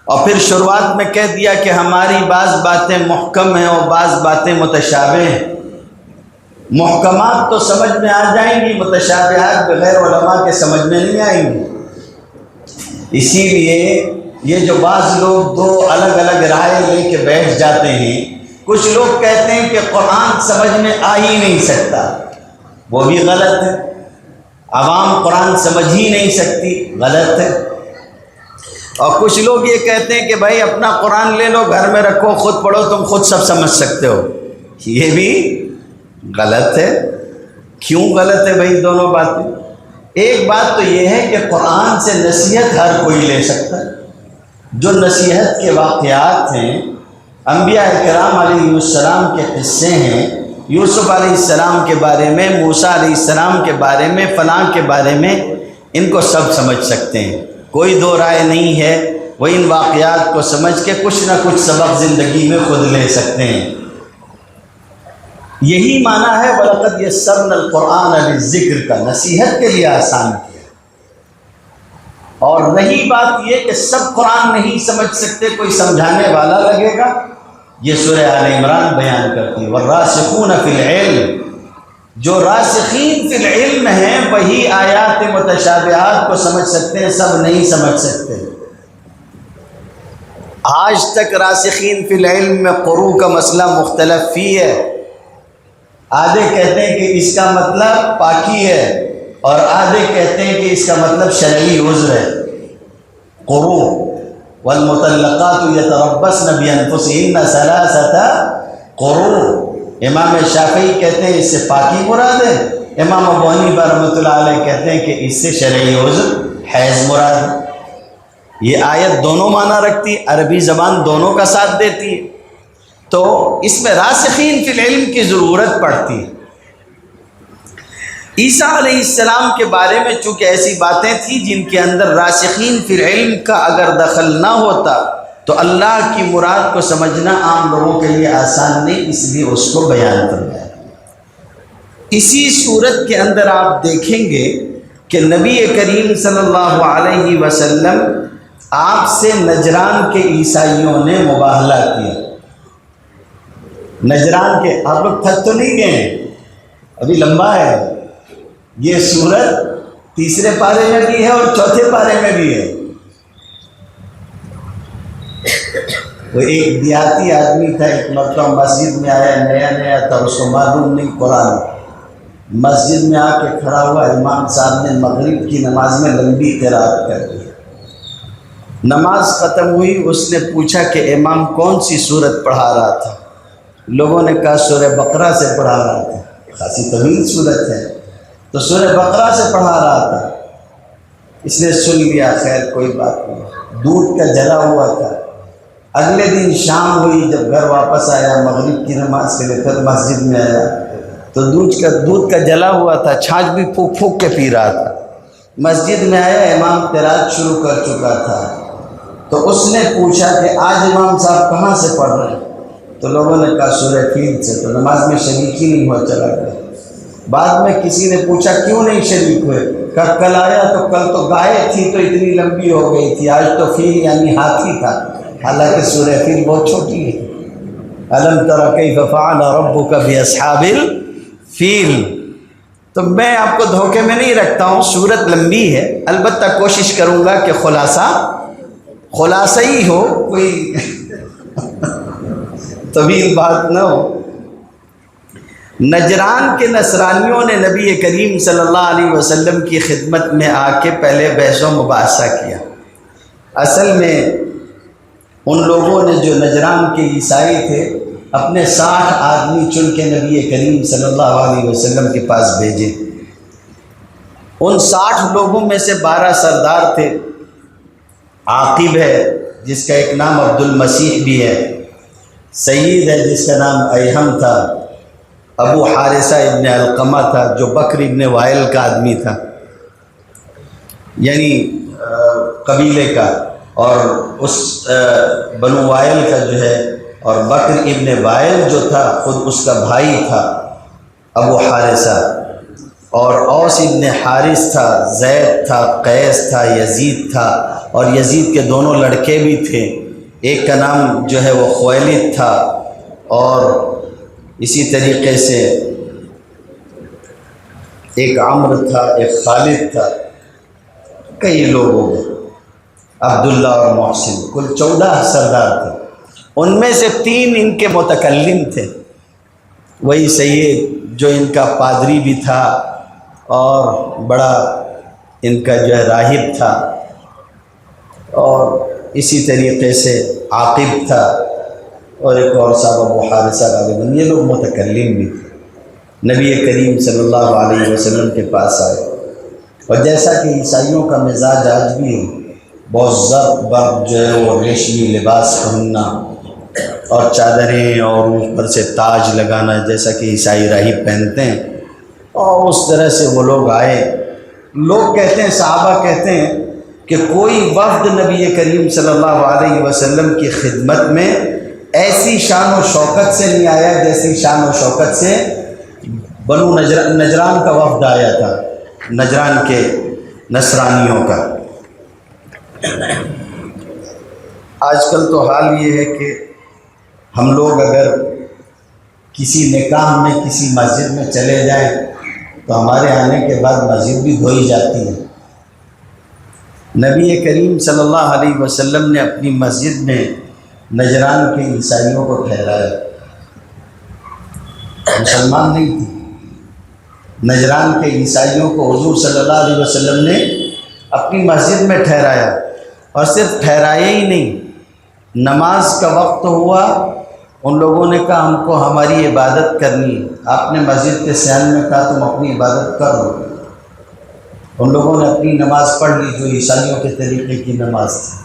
اور پھر شروعات میں کہہ دیا کہ ہماری بعض باتیں محکم ہیں اور بعض باتیں متشابہ ہیں۔ محکمات تو سمجھ میں آ جائیں گی، متشابہات بغیر علماء کے سمجھ میں نہیں آئیں گی۔ اسی لیے یہ جو بعض لوگ دو الگ الگ رائے لے کے بیٹھ جاتے ہیں، کچھ لوگ کہتے ہیں کہ قرآن سمجھ میں آ ہی نہیں سکتا، وہ بھی غلط ہے۔ عوام قرآن سمجھ ہی نہیں سکتی، غلط ہے۔ اور کچھ لوگ یہ کہتے ہیں کہ بھائی اپنا قرآن لے لو، گھر میں رکھو، خود پڑھو، تم خود سب سمجھ سکتے ہو، یہ بھی غلط ہے۔ کیوں غلط ہے بھائی دونوں باتیں؟ ایک بات تو یہ ہے کہ قرآن سے نصیحت ہر کوئی لے سکتا ہے۔ جو نصیحت کے واقعات ہیں، انبیاء کرام علیہ السلام کے قصے ہیں، یوسف علیہ السلام کے بارے میں، موسیٰ علیہ السلام کے بارے میں، فلاں کے بارے میں، ان کو سب سمجھ سکتے ہیں، کوئی دو رائے نہیں ہے۔ وہ ان واقعات کو سمجھ کے کچھ نہ کچھ سبق زندگی میں خود لے سکتے ہیں۔ یہی معنی ہے وَلَقَدْ يَسَّرْنَا الْقُرْآنَ لِلذِّكْرِ کا، نصیحت کے لیے آسان کیا۔ اور رہی بات یہ کہ سب قرآن نہیں سمجھ سکتے، کوئی سمجھانے والا لگے گا، یہ سورہ آل عمران بیان کرتی ہے۔ وَالرَّاسِخُونَ فِي الْعِلْمِ، جو راسخین فی العلم ہیں وہی آیات متشابہات کو سمجھ سکتے ہیں، سب نہیں سمجھ سکتے۔ آج تک راسخین فی العلم میں قروء کا مسئلہ مختلف فی ہے۔ آدھے کہتے ہیں کہ اس کا مطلب پاکی ہے، اور آدھے کہتے ہیں کہ اس کا مطلب شرعی عذر ہے۔ قروء والمطلقات یتربصن بانفسہن ثلاثۃ قروء، امام شافعی کہتے ہیں اس سے پاکی مراد ہے، امام ابو حنیفہ رحمۃ اللہ علیہ کہتے ہیں کہ اس سے شرعی عذر حیض مراد ہے۔ یہ آیت دونوں معنی رکھتی ہے، عربی زبان دونوں کا ساتھ دیتی ہے، تو اس میں راسخین فی العلم کی ضرورت پڑتی ہے۔ عیسیٰ علیہ السلام کے بارے میں چونکہ ایسی باتیں تھیں جن کے اندر راسخین فی العلم کا اگر دخل نہ ہوتا تو اللہ کی مراد کو سمجھنا عام لوگوں کے لیے آسان نہیں، اس لیے اس کو بیان کرنا ہے۔ اسی صورت کے اندر آپ دیکھیں گے کہ نبی کریم صلی اللہ علیہ وسلم آپ سے نجران کے عیسائیوں نے مباہلہ کیا۔ نجران کے، آپ لوگ تھک تو نہیں گئے، ابھی لمبا ہے یہ سورت، تیسرے پارے میں بھی ہے اور چوتھے پارے میں بھی ہے۔ وہ ایک دیہاتی آدمی تھا، ایک مرتبہ مسجد میں آیا، نیا نیا تھا، اس کو معلوم نہیں قرآن، مسجد میں آ کے کھڑا ہوا، امام صاحب نے مغرب کی نماز میں لمبی قرات کر دی، نماز ختم ہوئی، اس نے پوچھا کہ امام کون سی سورت پڑھا رہا تھا؟ لوگوں نے کہا سورہ بقرہ سے پڑھا رہا تھا، خاصی طویل سورت ہے، تو سورہ بقرہ سے پڑھا رہا تھا۔ اس نے سن لیا، خیر کوئی بات نہیں، دودھ کا جلا ہوا تھا۔ اگلے دن شام ہوئی، جب گھر واپس آیا مغرب کی نماز کے لیے، پھر مسجد میں آیا تو دودھ کا جلا ہوا تھا، چھاچھ بھی پھونک پھونک کے پی رہا تھا۔ مسجد میں آیا، امام قرات شروع کر چکا تھا، تو اس نے پوچھا کہ آج امام صاحب کہاں سے پڑھ رہے ہیں؟ تو لوگوں نے کہا سورہ فیل سے، تو نماز میں شریک ہی نہیں ہوا، چلا گیا۔ بعد میں کسی نے پوچھا کیوں نہیں شریک ہوئے؟ کہا کل آیا تو کل تو گائے تھی تو اتنی لمبی ہو گئی تھی، آج تو فیل یعنی ہاتھی تھا، حالانکہ سورہ فیل بہت چھوٹی ہے۔ الم تر کیف فعل ربک باصحاب الفیل۔ تو میں آپ کو دھوکے میں نہیں رکھتا ہوں، سورت لمبی ہے، البتہ کوشش کروں گا کہ خلاصہ ہی ہو، کوئی طویل بات نہ ہو۔ نجران کے نصرانیوں نے نبی کریم صلی اللہ علیہ وسلم کی خدمت میں آ کے پہلے بحث و مباحثہ کیا۔ اصل میں ان لوگوں نے جو نجران کے عیسائی تھے، اپنے 60 آدمی چن کے نبی کریم صلی اللہ علیہ وسلم کے پاس بھیجے۔ ان 60 لوگوں میں سے 12 سردار تھے، عاقب ہے جس کا ایک نام عبد المسیح بھی ہے، سعید ہے جس کا نام ایہم تھا، ابو حارثہ ابن علقمہ تھا جو بکر ابن وائل کا آدمی تھا، یعنی قبیلے کا، اور اس بنو وائل کا جو ہے، اور بکر ابن وائل جو تھا خود اس کا بھائی تھا ابو حارثہ، اور اوس ابن حارث تھا، زید تھا، قیس تھا، یزید تھا، اور یزید کے دونوں لڑکے بھی تھے، ایک کا نام جو ہے وہ خویلد تھا، اور اسی طریقے سے ایک عمرو تھا، ایک خالد تھا، کئی لوگ ہو گئے، عبداللہ اور محسن، کل 14 سردار تھے۔ ان میں سے 3 ان کے متکلم تھے، وہی سید جو ان کا پادری بھی تھا اور بڑا ان کا جو ہے راہب تھا، اور اسی طریقے سے عاقب تھا، اور ایک اور صاحب ابو حارثہ غالباً، یہ لوگ متکلم بھی تھے، نبی کریم صلی اللہ علیہ وسلم کے پاس آئے۔ اور جیسا کہ عیسائیوں کا مزاج آج بھی ہے، بہت زرق برق جو ہے وہ ریشمی لباس پہننا اور چادریں اور اوپر سے تاج لگانا، جیسا کہ عیسائی راہب پہنتے ہیں، اور اس طرح سے وہ لوگ آئے۔ لوگ کہتے ہیں، صحابہ کہتے ہیں کہ کوئی وفد نبی کریم صلی اللہ علیہ وسلم کی خدمت میں ایسی شان و شوکت سے نہیں آیا جیسی شان و شوکت سے بنو نجران کا وفد آیا تھا، نجران کے نصرانیوں کا۔ آج کل تو حال یہ ہے کہ ہم لوگ اگر کسی نکاح میں کسی مسجد میں چلے جائیں تو ہمارے آنے کے بعد مسجد بھی دھوئی جاتی ہے۔ نبی کریم صلی اللہ علیہ وسلم نے اپنی مسجد میں نجران کے عیسائیوں کو ٹھہرایا، مسلمان نہیں تھے، نجران کے عیسائیوں کو حضور صلی اللہ علیہ وسلم نے اپنی مسجد میں ٹھہرایا، اور صرف ٹھہرایا ہی نہیں، نماز کا وقت ہوا، ان لوگوں نے کہا ہم کو ہماری عبادت کرنی ہے، آپ نے مسجد کے صحن میں کہا تم اپنی عبادت کر لو۔ ان لوگوں نے اپنی نماز پڑھ لی جو عیسائیوں کے طریقے کی نماز تھی۔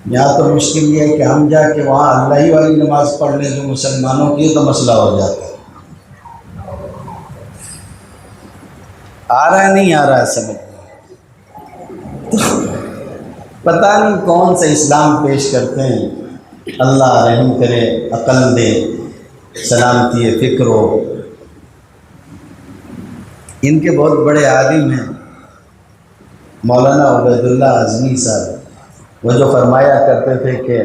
یہاں تو مشکل یہ ہے کہ ہم جا کے وہاں اللہ ہی والی نماز پڑھ لیں جو مسلمانوں کی، تو مسئلہ ہو جاتا ہے۔ آ رہا ہے نہیں آ رہا ہے سمجھ؟ پتہ نہیں کون سا اسلام پیش کرتے ہیں، اللہ رحم کرے، عقل دے، سلامتی فکر ہو۔ ان کے بہت بڑے عالم ہیں مولانا عبید اللہ اعظمی صاحب، وہ جو فرمایا کرتے تھے کہ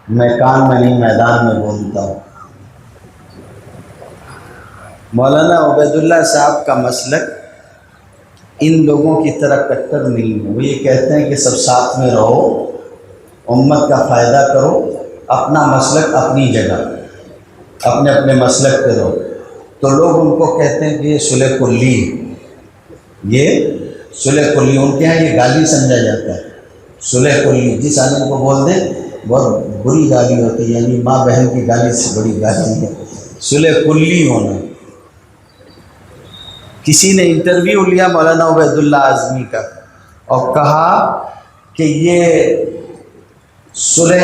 میں کان میں نہیں میدان میں بولتا ہوں۔ مولانا عبید اللہ صاحب کا مسلک ان لوگوں کی طرح کٹر نہیں ہے، وہ یہ کہتے ہیں کہ سب ساتھ میں رہو، امت کا فائدہ کرو، اپنا مسلک اپنی جگہ، اپنے اپنے مسلک پہ رہو، تو لوگ ان کو کہتے ہیں کہ یہ صلح کلی، یہ صلح کلی، ان کے یہاں یہ گالی سمجھا جاتا ہے۔ صلح کلی جس آدمی کو بول دیں بہت بری گالی ہوتی ہے، یعنی ماں بہن کی گالی سے بڑی گالی ہے صلح کلی ہونا۔ کسی نے انٹرویو لیا مولانا عبید اللہ اعظمی کا اور کہا کہ یہ صلح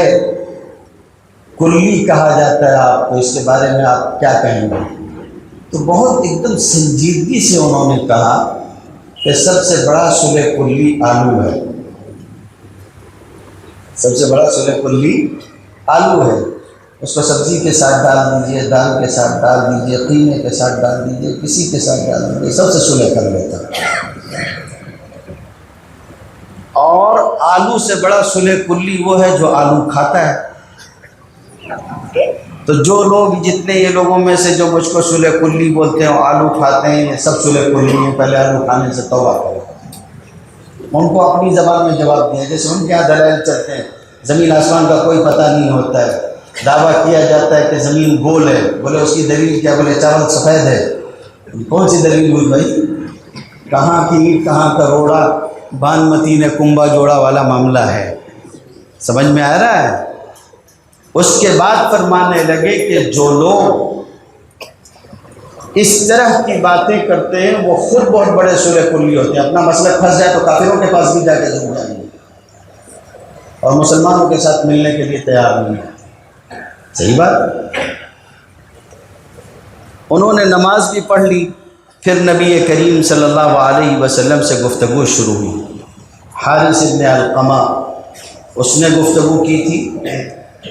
کلی کہا جاتا ہے آپ کو، اس کے بارے میں آپ کیا کہیں گے؟ تو بہت ایک دم سنجیدگی سے انہوں نے کہا کہ سب سے بڑا صلح کلی آلو ہے، سب سے بڑا صلح کلی آلو ہے۔ اس کو سبزی کے ساتھ ڈال دیجئے، دال کے ساتھ ڈال دیجئے، قیمے کے ساتھ ڈال دیجئے، کسی کے ساتھ ڈال دیجئے، سب سے صلح کر لیتا۔ اور آلو سے بڑا صلح کلی وہ ہے جو آلو کھاتا ہے۔ تو جو لوگ جتنے یہ لوگوں میں سے جو مجھ کو صلح کلی بولتے ہیں اور آلو کھاتے ہیں، یہ سب صلح کلی ہیں، پہلے آلو کھانے سے توبہ کرو۔ ان کو اپنی زبان میں جواب دیا، جیسے ان کے یہاں دلائل چلتے ہیں زمین آسمان کا کوئی پتہ نہیں ہوتا ہے، دعویٰ کیا جاتا ہے کہ زمین گول ہے، بولے اس کی دلیل کیا؟ بولے چاول سفید ہے۔ کون سی دلیل ہوئی بھائی؟ کہاں کی اینٹ کہاں کا روڑا، بانمتی نے کنبا جوڑا والا معاملہ ہے، سمجھ میں آ رہا ہے؟ اس کے بعد فرمانے لگے کہ جو لوگ اس طرح کی باتیں کرتے ہیں وہ خود بہت بڑے صلح کلی ہوتے ہیں۔ اپنا مسئلہ پھنس جائے تو کافروں کے پاس بھی جا کے جھک جائیں گے اور مسلمانوں کے ساتھ ملنے کے لیے تیار نہیں ہے۔ صحیح بات۔ انہوں نے نماز بھی پڑھ لی، پھر نبی کریم صلی اللہ علیہ وسلم سے گفتگو شروع ہوئی۔ حارث ابن علقمہ اس نے گفتگو کی تھی،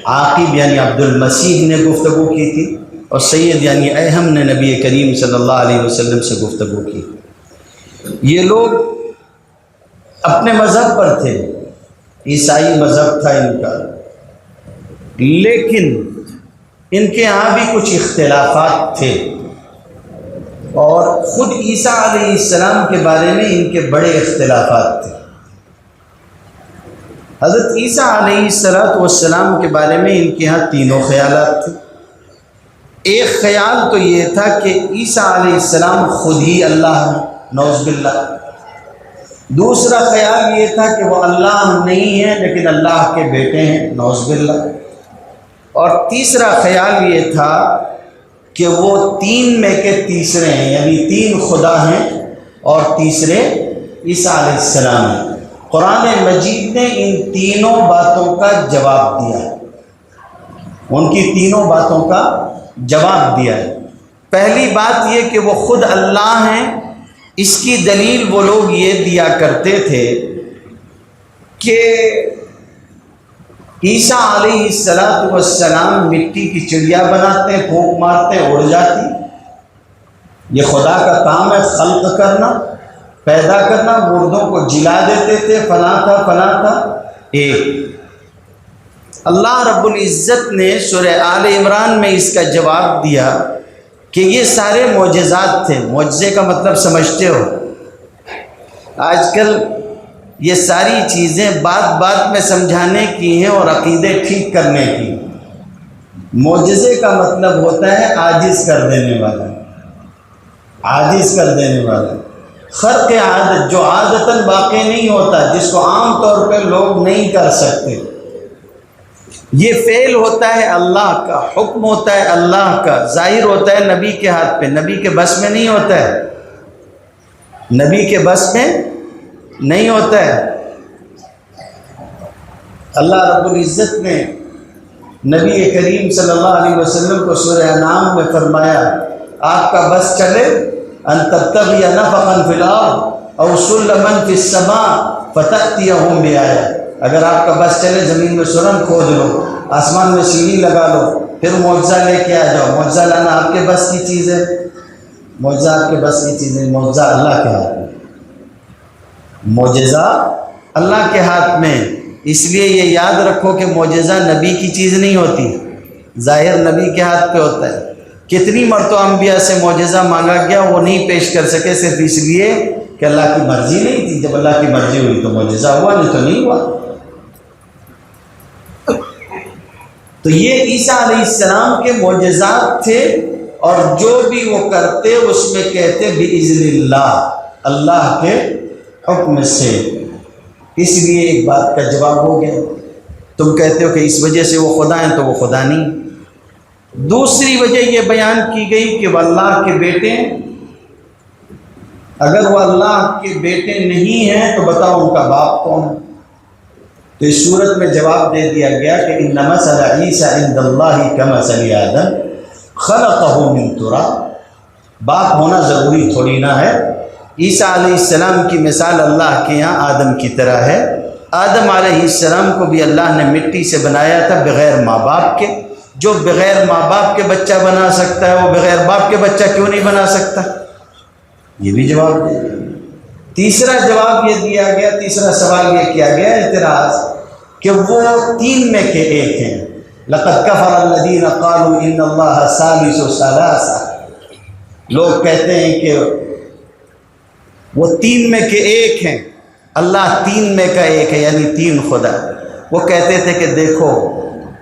عاقب یعنی عبد المسیح نے گفتگو کی تھی، اور سید یعنی اہم نے نبی کریم صلی اللہ علیہ وسلم سے گفتگو کی۔ یہ لوگ اپنے مذہب پر تھے، عیسائی مذہب تھا ان کا، لیکن ان کے یہاں بھی کچھ اختلافات تھے، اور خود عیسیٰ علیہ السلام کے بارے میں ان کے بڑے اختلافات تھے۔ حضرت عیسیٰ علیہ السلام کے بارے میں ان کے یہاں تینوں خیالات تھے۔ ایک خیال تو یہ تھا کہ عیسیٰ علیہ السلام خود ہی اللہ ہے، نعوذ باللہ۔ دوسرا خیال یہ تھا کہ وہ اللہ نہیں ہے لیکن اللہ کے بیٹے ہیں، نعوذ باللہ۔ اور تیسرا خیال یہ تھا کہ وہ تین میں کے تیسرے ہیں، یعنی تین خدا ہیں اور تیسرے عیسیٰ علیہ السلام ہیں۔ قرآن مجید نے ان تینوں باتوں کا جواب دیا ہے، ان کی تینوں باتوں کا جواب دیا ہے۔ پہلی بات یہ کہ وہ خود اللہ ہیں، اس کی دلیل وہ لوگ یہ دیا کرتے تھے کہ عیسیٰ علیہ السلام مٹی کی چڑیا بناتے ہیں، پھونک مارتے ہیں، اڑ جاتی۔ یہ خدا کا کام ہے، خلق کرنا، پیدا کرنا، مردوں کو جلا دیتے تھے، فلاں تھا۔ ایک اللہ رب العزت نے سورہ آل عمران میں اس کا جواب دیا کہ یہ سارے معجزات تھے۔ معجزے کا مطلب سمجھتے ہو؟ آج کل یہ ساری چیزیں بات میں سمجھانے کی ہیں اور عقیدے ٹھیک کرنے کی۔ معجزے کا مطلب ہوتا ہے عاجز کر دینے والا، عاجز کر دینے والا، خرق عادت، جو عادتاً واقع نہیں ہوتا، جس کو عام طور پہ لوگ نہیں کر سکتے۔ یہ فعل ہوتا ہے اللہ کا، حکم ہوتا ہے اللہ کا، ظاہر ہوتا ہے نبی کے ہاتھ پہ، نبی کے بس میں نہیں ہوتا ہے، نبی کے بس میں نہیں ہوتا ہے۔ اللہ رب العزت نے نبی کریم صلی اللہ علیہ وسلم کو سورہ انعام میں فرمایا، آپ کا بس چلے ان تبتغی نفقا فی الارض او سلما فی السماء فتأتیہم بآیہ، اگر آپ کا بس چلے زمین میں سرنگ کھود لو، آسمان میں سیڑھی لگا لو، پھر معجزہ لے کے آ جاؤ۔ معجزہ لانا آپ کے بس کی چیز ہے؟ معجزہ آپ کے بس کی چیز ہے؟ معجزہ اللہ کے ہاتھ میں، معجزہ اللہ کے ہاتھ میں۔ اس لیے یہ یاد رکھو کہ معجزہ نبی کی چیز نہیں ہوتی، ظاہر نبی کے ہاتھ پہ ہوتا ہے۔ کتنی مرتبہ انبیاء سے معجزہ مانگا گیا، وہ نہیں پیش کر سکے، صرف اس لیے کہ اللہ کی مرضی نہیں تھی۔ جب اللہ کی مرضی ہوئی تو معجزہ ہوا، نہیں تو نہیں ہوا۔ تو یہ عیسیٰ علیہ السلام کے معجزات تھے، اور جو بھی وہ کرتے اس میں کہتے بِإِذْنِ اللہ، اللہ کے حکم سے۔ اس لیے ایک بات کا جواب ہو گیا، تم کہتے ہو کہ اس وجہ سے وہ خدا ہیں، تو وہ خدا نہیں۔ دوسری وجہ یہ بیان کی گئی کہ وہ اللہ کے بیٹے ہیں۔ اگر وہ اللہ کے بیٹے نہیں ہیں تو بتاؤ ان کا باپ کون ہے؟ تو اس صورت میں جواب دے دیا گیا کہ ان مثل عیسیٰ عند اللہ کمثل آدم خلقہ من تراب۔ باپ ہونا ضروری تھوڑی نہ ہے۔ عیسیٰ علیہ السلام کی مثال اللہ کے یہاں آدم کی طرح ہے۔ آدم علیہ السلام کو بھی اللہ نے مٹی سے بنایا تھا بغیر ماں باپ کے۔ جو بغیر ماں باپ کے بچہ بنا سکتا ہے وہ بغیر باپ کے بچہ کیوں نہیں بنا سکتا؟ یہ بھی جواب دیا گیا۔ تیسرا جواب یہ دیا گیا، تیسرا سوال یہ کیا گیا اعتراض، کہ وہ تین میں کے ایک ہیں۔ لقد کفر الذین قالوا ان اللہ ثالث ثلاثہ۔ لوگ کہتے ہیں کہ وہ تین میں کے ایک ہیں، اللہ تین میں کا ایک ہے، یعنی تین خدا۔ وہ کہتے تھے کہ دیکھو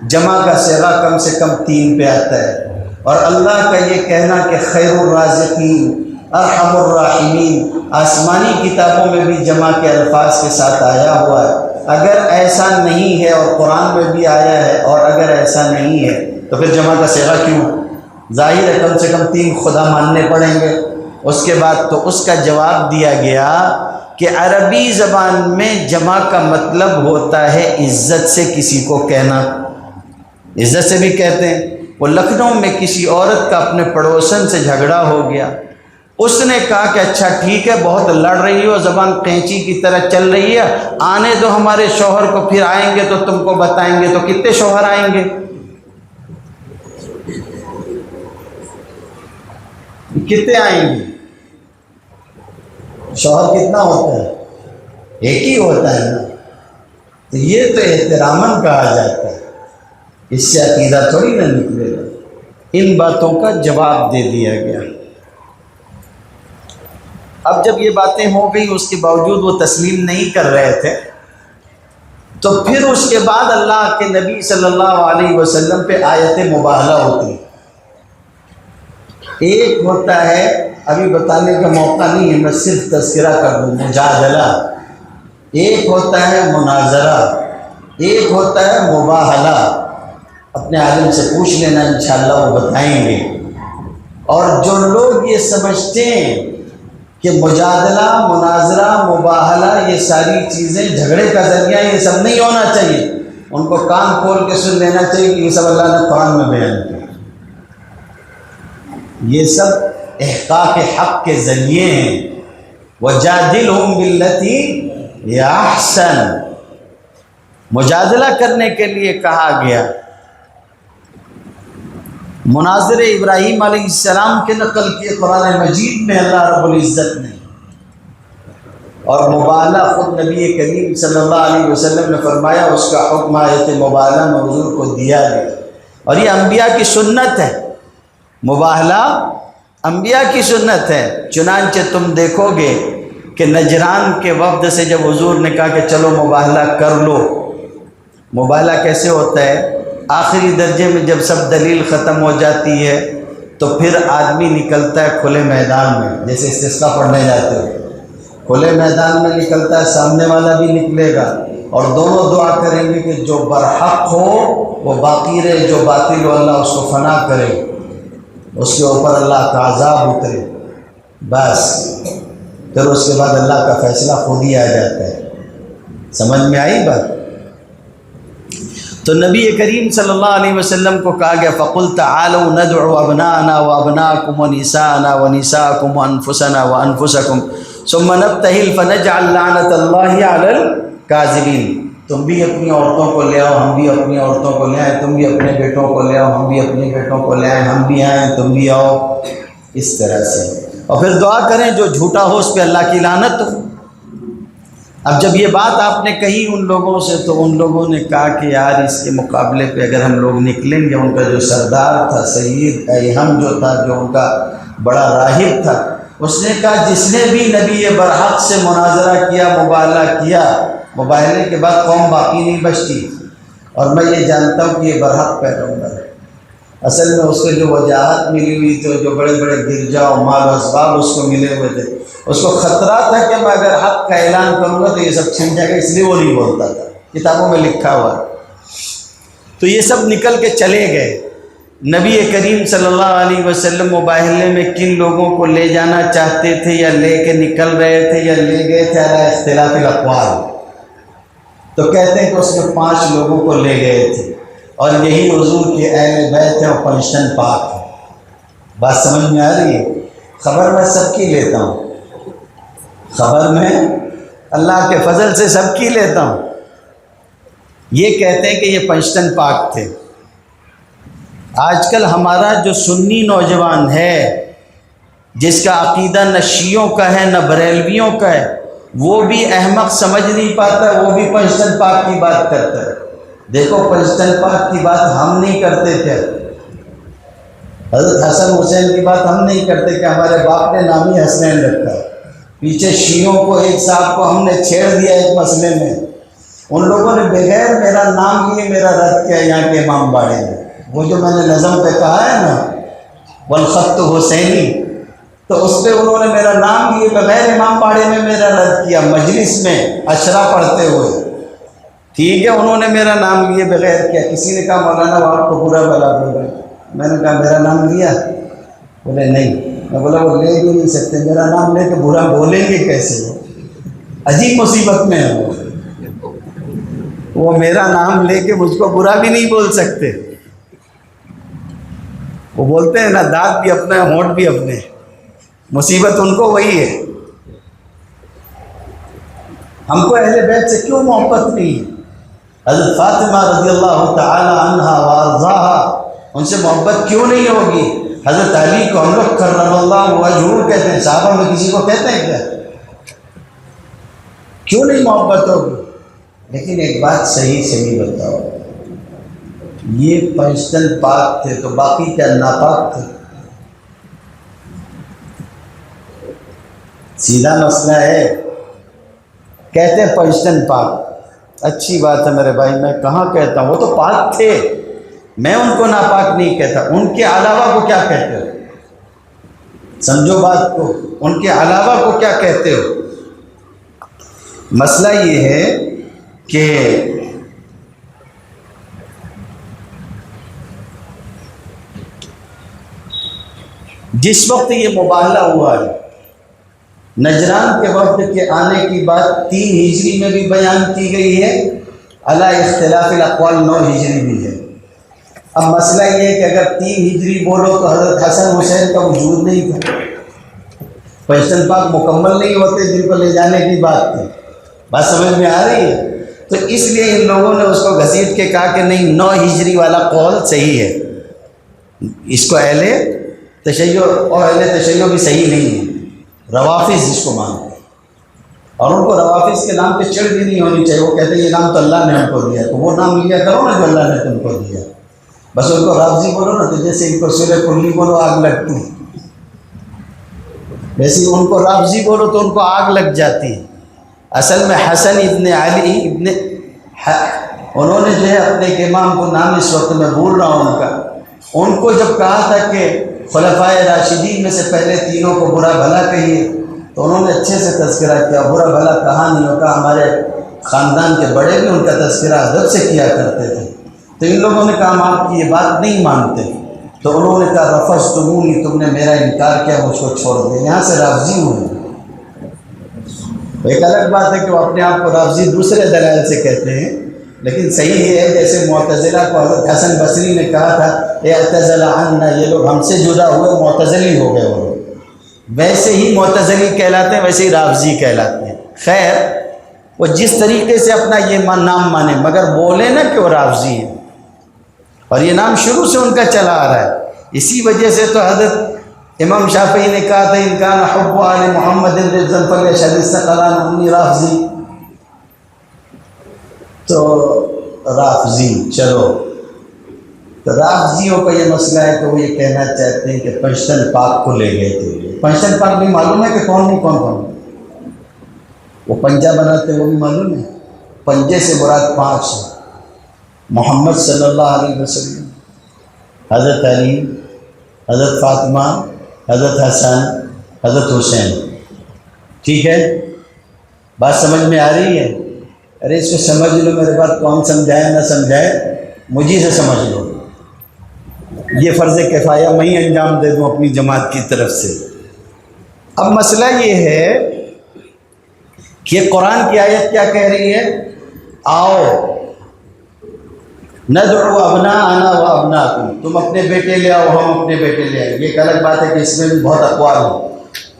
جمع کا صیغہ کم سے کم تین پہ آتا ہے، اور اللہ کا یہ کہنا کہ خیر الرازقین ارحم الراحمین آسمانی کتابوں میں بھی جمع کے الفاظ کے ساتھ آیا ہوا ہے۔ اگر ایسا نہیں ہے اور قرآن میں بھی آیا ہے، اور اگر ایسا نہیں ہے تو پھر جمع کا صیغہ کیوں؟ ظاہر ہے کم سے کم تین خدا ماننے پڑیں گے۔ اس کے بعد تو اس کا جواب دیا گیا کہ عربی زبان میں جمع کا مطلب ہوتا ہے عزت سے کسی کو کہنا، عزت سے بھی کہتے ہیں۔ وہ لکھنؤ میں کسی عورت کا اپنے پڑوسن سے جھگڑا ہو گیا، اس نے کہا کہ اچھا ٹھیک ہے، بہت لڑ رہی ہو، زبان قینچی کی طرح چل رہی ہے، آنے دو ہمارے شوہر کو، پھر آئیں گے تو تم کو بتائیں گے۔ تو کتنے شوہر آئیں گے؟ کتنے آئیں گے؟ شوہر کتنا ہوتا ہے؟ ایک ہی ہوتا ہے نا۔ تو یہ تو احتراماً کہا جاتا ہے، اس سے عقیدہ تھوڑی نہ نکلے گا۔ ان باتوں کا جواب دے دیا گیا۔ اب جب یہ باتیں ہو گئی، اس کے باوجود وہ تسلیم نہیں کر رہے تھے، تو پھر اس کے بعد اللہ کے نبی صلی اللہ علیہ وسلم پہ آیت مباہلہ ہوتی ہے۔ ایک ہوتا ہے، ابھی بتانے کا موقع نہیں ہے، میں صرف تذکرہ کر دوں، مجادلہ۔ ایک ہوتا ہے مناظرہ، ایک ہوتا ہے مباہلہ۔ اپنے عالم سے پوچھ لینا، انشاءاللہ وہ بتائیں گے۔ اور جو لوگ یہ سمجھتے ہیں کہ مجادلہ، مناظرہ، مباہلہ یہ ساری چیزیں جھگڑے کا ذریعہ، یہ سب نہیں ہونا چاہیے، ان کو کان کھول کے سن لینا چاہیے کہ یہ سب اللہ نے قرآن میں بیان کیا۔ یہ سب احقاق حق کے ذریعے ہیں۔ وَجَادِلْهُمْ بِالَّتِي هِيَ أَحْسَنُ۔ مجادلہ کرنے کے لیے کہا گیا۔ مناظر ابراہیم علیہ السلام کے نقل کیے قرآن مجید میں اللہ رب العزت نے، اور مباہلہ خود نبی کریم صلی اللہ علیہ وسلم نے فرمایا، اس کا حکم آیت مباہلہ میں حضور کو دیا گیا۔ اور یہ انبیاء کی سنت ہے، مباہلہ انبیاء کی سنت ہے۔ چنانچہ تم دیکھو گے کہ نجران کے وفد سے جب حضور نے کہا کہ چلو مباہلہ کر لو، مباہلہ کیسے ہوتا ہے؟ آخری درجے میں جب سب دلیل ختم ہو جاتی ہے تو پھر آدمی نکلتا ہے کھلے میدان میں، جیسے استسقاء پڑھنے جاتے ہو، کھلے میدان میں نکلتا ہے، سامنے والا بھی نکلے گا، اور دونوں دعا کریں گے کہ جو برحق ہو وہ باقی رہے، جو باطل ہو اللہ اس کو فنا کرے، اس کے اوپر اللہ کا عذاب اترے۔ بس پھر اس کے بعد اللہ کا فیصلہ خود ہی آ جاتا ہے۔ سمجھ میں آئی بات؟ تو نبی کریم صلی اللہ علیہ وسلم کو کہا گیا فَقُلْ تَعَالَوْا نَدْعُ أَبْنَاءَنَا وَأَبْنَاءَكُمْ وَنِسَاءَنَا وَنِسَاءَكُمْ وَأَنفُسَنَا وَأَنفُسَكُمْ ثُمَّ نَبْتَهِلْ فَنَجْعَلْ لَعْنَةَ اللَّهِ عَلَى الْكَاذِبِينَ۔ تم بھی اپنی عورتوں کو لے آؤ، ہم بھی اپنی عورتوں کو لے آئیں، تم بھی اپنے بیٹوں کو لے آؤ، ہم بھی اپنے بیٹوں کو لے آئیں، ہم بھی آئیں تم بھی آؤ، اس طرح سے۔ اور پھر دعا کریں جو جھوٹا ہو اس پہ اللہ کی لعنت ہو۔ اب جب یہ بات آپ نے کہی ان لوگوں سے، تو ان لوگوں نے کہا کہ یار اس کے مقابلے پہ اگر ہم لوگ نکلیں گے، ان کا جو سردار تھا، سید ایہم جو تھا، جو ان کا بڑا راہب تھا، اس نے کہا جس نے بھی نبی برحق سے مناظرہ کیا، مباہلہ کیا، مباہلے کے بعد قوم باقی نہیں بچتی، اور میں یہ جانتا ہوں کہ یہ برحق پیغمبر ہے۔ اصل میں اس کو جو وجاہت ملی ہوئی تھی، جو بڑے بڑے گرجا و مال و اسباب اس کو ملے ہوئے تھے، اس کو خطرہ تھا کہ میں اگر حق کا اعلان کروں گا تو یہ سب چھن جائے گا، اس لیے وہ نہیں بولتا تھا، کتابوں میں لکھا ہوا ہے۔ تو یہ سب نکل کے چلے گئے۔ نبی کریم صلی اللہ علیہ وسلم مباہلے میں کن لوگوں کو لے جانا چاہتے تھے یا لے کے نکل رہے تھے یا لے گئے تھے، علی اختلاف الاقوال، تو کہتے ہیں کہ اس میں 5 لوگوں کو لے گئے تھے، اور یہی حضور کے اہل بیت ہیں اور پنجتن پاک ہیں۔ بات سمجھ میں آ رہی ہے؟ خبر میں سب کی لیتا ہوں، خبر میں اللہ کے فضل سے سب کی لیتا ہوں۔ یہ کہتے ہیں کہ یہ پنجتن پاک تھے۔ آج کل ہمارا جو سنی نوجوان ہے، جس کا عقیدہ نہ شیعوں کا ہے نہ بریلویوں کا ہے، وہ بھی احمق سمجھ نہیں پاتا، وہ بھی پنجتن پاک کی بات کرتا ہے۔ دیکھو پنجتن پاک کی بات ہم نہیں کرتے تھے، حضرت حسن حسین کی بات ہم نہیں کرتے کہ ہمارے باپ نے نام ہی حسنین رکھا ہے۔ پیچھے شیعوں کو ایک صاحب کو ہم نے چھیڑ دیا ایک مسئلے میں، ان لوگوں نے بغیر میرا نام لیے میرا رد کیا یہاں کے امام باڑے میں۔ وہ جو میں نے نظم پہ کہا ہے نا والخط حسینی، تو اس پہ انہوں نے میرا نام لیے بغیر امام باڑے میں میرا رد کیا، مجلس میں اشرا پڑھتے ہوئے، ٹھیک ہے، انہوں نے میرا نام لیے بغیر کیا۔ کسی نے کہا مولانا وہ آپ کو برا بلا بول رہے ہیں، میں نے کہا میرا نام لیا؟ بولے نہیں۔ میں بولا وہ لے بھی نہیں سکتے، میرا نام لے کے برا بولیں گے کیسے؟ وہ عجیب مصیبت میں ہے، وہ میرا نام لے کے مجھ کو برا بھی نہیں بول سکتے۔ وہ بولتے ہیں نا دانت بھی اپنا ہے ہونٹ بھی اپنے، مصیبت ان کو وہی ہے۔ ہم کو اہل بیت سے کیوں محبت نہیں ہے؟ حضرت فاطمہ رضی اللہ تعالی عنہا وارضاہا، ان سے محبت کیوں نہیں ہوگی؟ حضرت علی کو ہم لوگ کرم اللہ وجہہ کہتے ہیں، صحابہ میں کسی کو کہتے ہیں کیا؟ کیوں نہیں محبت ہوگی؟ لیکن ایک بات صحیح بتاؤ، یہ پنجتن پاک تھے تو باقی کیا ناپاک تھے؟ سیدھا مسئلہ ہے۔ کہتے ہیں پنجتن پاک، اچھی بات ہے میرے بھائی، میں کہاں کہتا ہوں، وہ تو پاک تھے، میں ان کو ناپاک نہیں کہتا۔ ان کے علاوہ کو کیا کہتے ہو؟ سمجھو بات کو، ان کے علاوہ کو کیا کہتے ہو؟ مسئلہ یہ ہے کہ جس وقت یہ مباہلہ ہوا ہے، نجران کے وقت کے آنے کی بات 3 ہجری میں بھی بیان کی گئی ہے، علی اختلاف الاقوال 9 ہجری بھی ہے۔ اب مسئلہ یہ ہے کہ اگر 3 ہجری بولو تو حضرت حسن حسین کا وجود نہیں تھا، پنجتن پاک مکمل نہیں ہوتے جن کو لے جانے کی بات تھی۔ بات سمجھ میں آ رہی ہے؟ تو اس لیے ان لوگوں نے اس کو گھسیٹ کے کہا کہ نہیں 9 ہجری والا قول صحیح ہے، اس کو اہل تشیع اور اہل تشیع بھی صحیح نہیں ہے، روافظ جس کو مانتے ہیں، اور ان کو روافظ کے نام پہ چڑھ بھی نہیں ہونی چاہیے۔ وہ کہتے ہیں یہ نام تو اللہ نے ہم کو دیا، تو وہ نام لیا کرو نا جو اللہ نے تم کو دیا۔ بس ان کو رافضی بولو نا تو جیسے ان کو سورہ کلی بولو آگ لگتی ہے، ویسے ان کو رافضی بولو تو ان کو آگ لگ جاتی ہے۔ اصل میں حسن ابن علی انہوں نے جو ہے اپنے ایک امام کو نام اس وقت میں بھول رہا ہوں ان کا، ان کو جب کہا تھا کہ خلفائے راشدین میں سے پہلے تینوں کو برا بھلا کہیے، تو انہوں نے اچھے سے تذکرہ کیا، برا بھلا کہا نہیں ہوتا، ہمارے خاندان کے بڑے بھی ان کا تذکرہ ادب سے کیا کرتے تھے۔ تو ان لوگوں نے کہا ہم آپ کی یہ بات نہیں مانتے، تو انہوں نے کہا رفضتمونی، تم نے میرا انکار کیا، مجھ کو چھوڑ دیا، یہاں سے رافضی ہوئے۔ ایک الگ بات ہے کہ وہ اپنے آپ کو رافضی دوسرے دلائل سے کہتے ہیں، لیکن صحیح یہ ہے جیسے معتزلہ کو حضرت حسن بصری نے کہا تھا اعتزل عنا، یہ لوگ ہم سے جدا ہوئے معتزلی ہو گئے، وہ لوگ ویسے ہی معتزلی کہلاتے ہیں، ویسے ہی رافضی کہلاتے ہیں۔ خیر وہ جس طریقے سے اپنا یہ نام مانے، مگر بولے نا کہ وہ رافضی ہیں، اور یہ نام شروع سے ان کا چلا آ رہا ہے۔ اسی وجہ سے تو حضرت امام شافعی نے کہا تھا ان کان حب آل محمد رزقا فلیشهد الثقلان انی رافضی، تو رافضی چلو، تو رافضیوں کا یہ مسئلہ ہے کہ وہ یہ کہنا چاہتے ہیں کہ پنجتن پاک کو لے گئے تھے۔ پنجتن پاک بھی معلوم ہے کہ کون نہیں کون، وہ پنجہ بناتے وہ بھی معلوم ہے، پنجے سے مراد 5 ہے، محمد صلی اللہ علیہ وسلم، حضرت علی، حضرت فاطمہ، حضرت حسن، حضرت حسین. ٹھیک ہے، بات سمجھ میں آ رہی ہے؟ ارے اس کو سمجھ لو، میرے بات کون سمجھائے نہ سمجھائے مجھے سے سمجھ لو. یہ فرض کفایہ میں ہی انجام دے دوں اپنی جماعت کی طرف سے. اب مسئلہ یہ ہے کہ قرآن کی آیت کیا کہہ رہی ہے؟ آؤ ندعو ابناءنا و ابناءکم، تم اپنے بیٹے لے آؤ، ہم اپنے بیٹے لے آئیں. یہ ایک الگ بات ہے کہ اس میں بھی بہت اقوال ہیں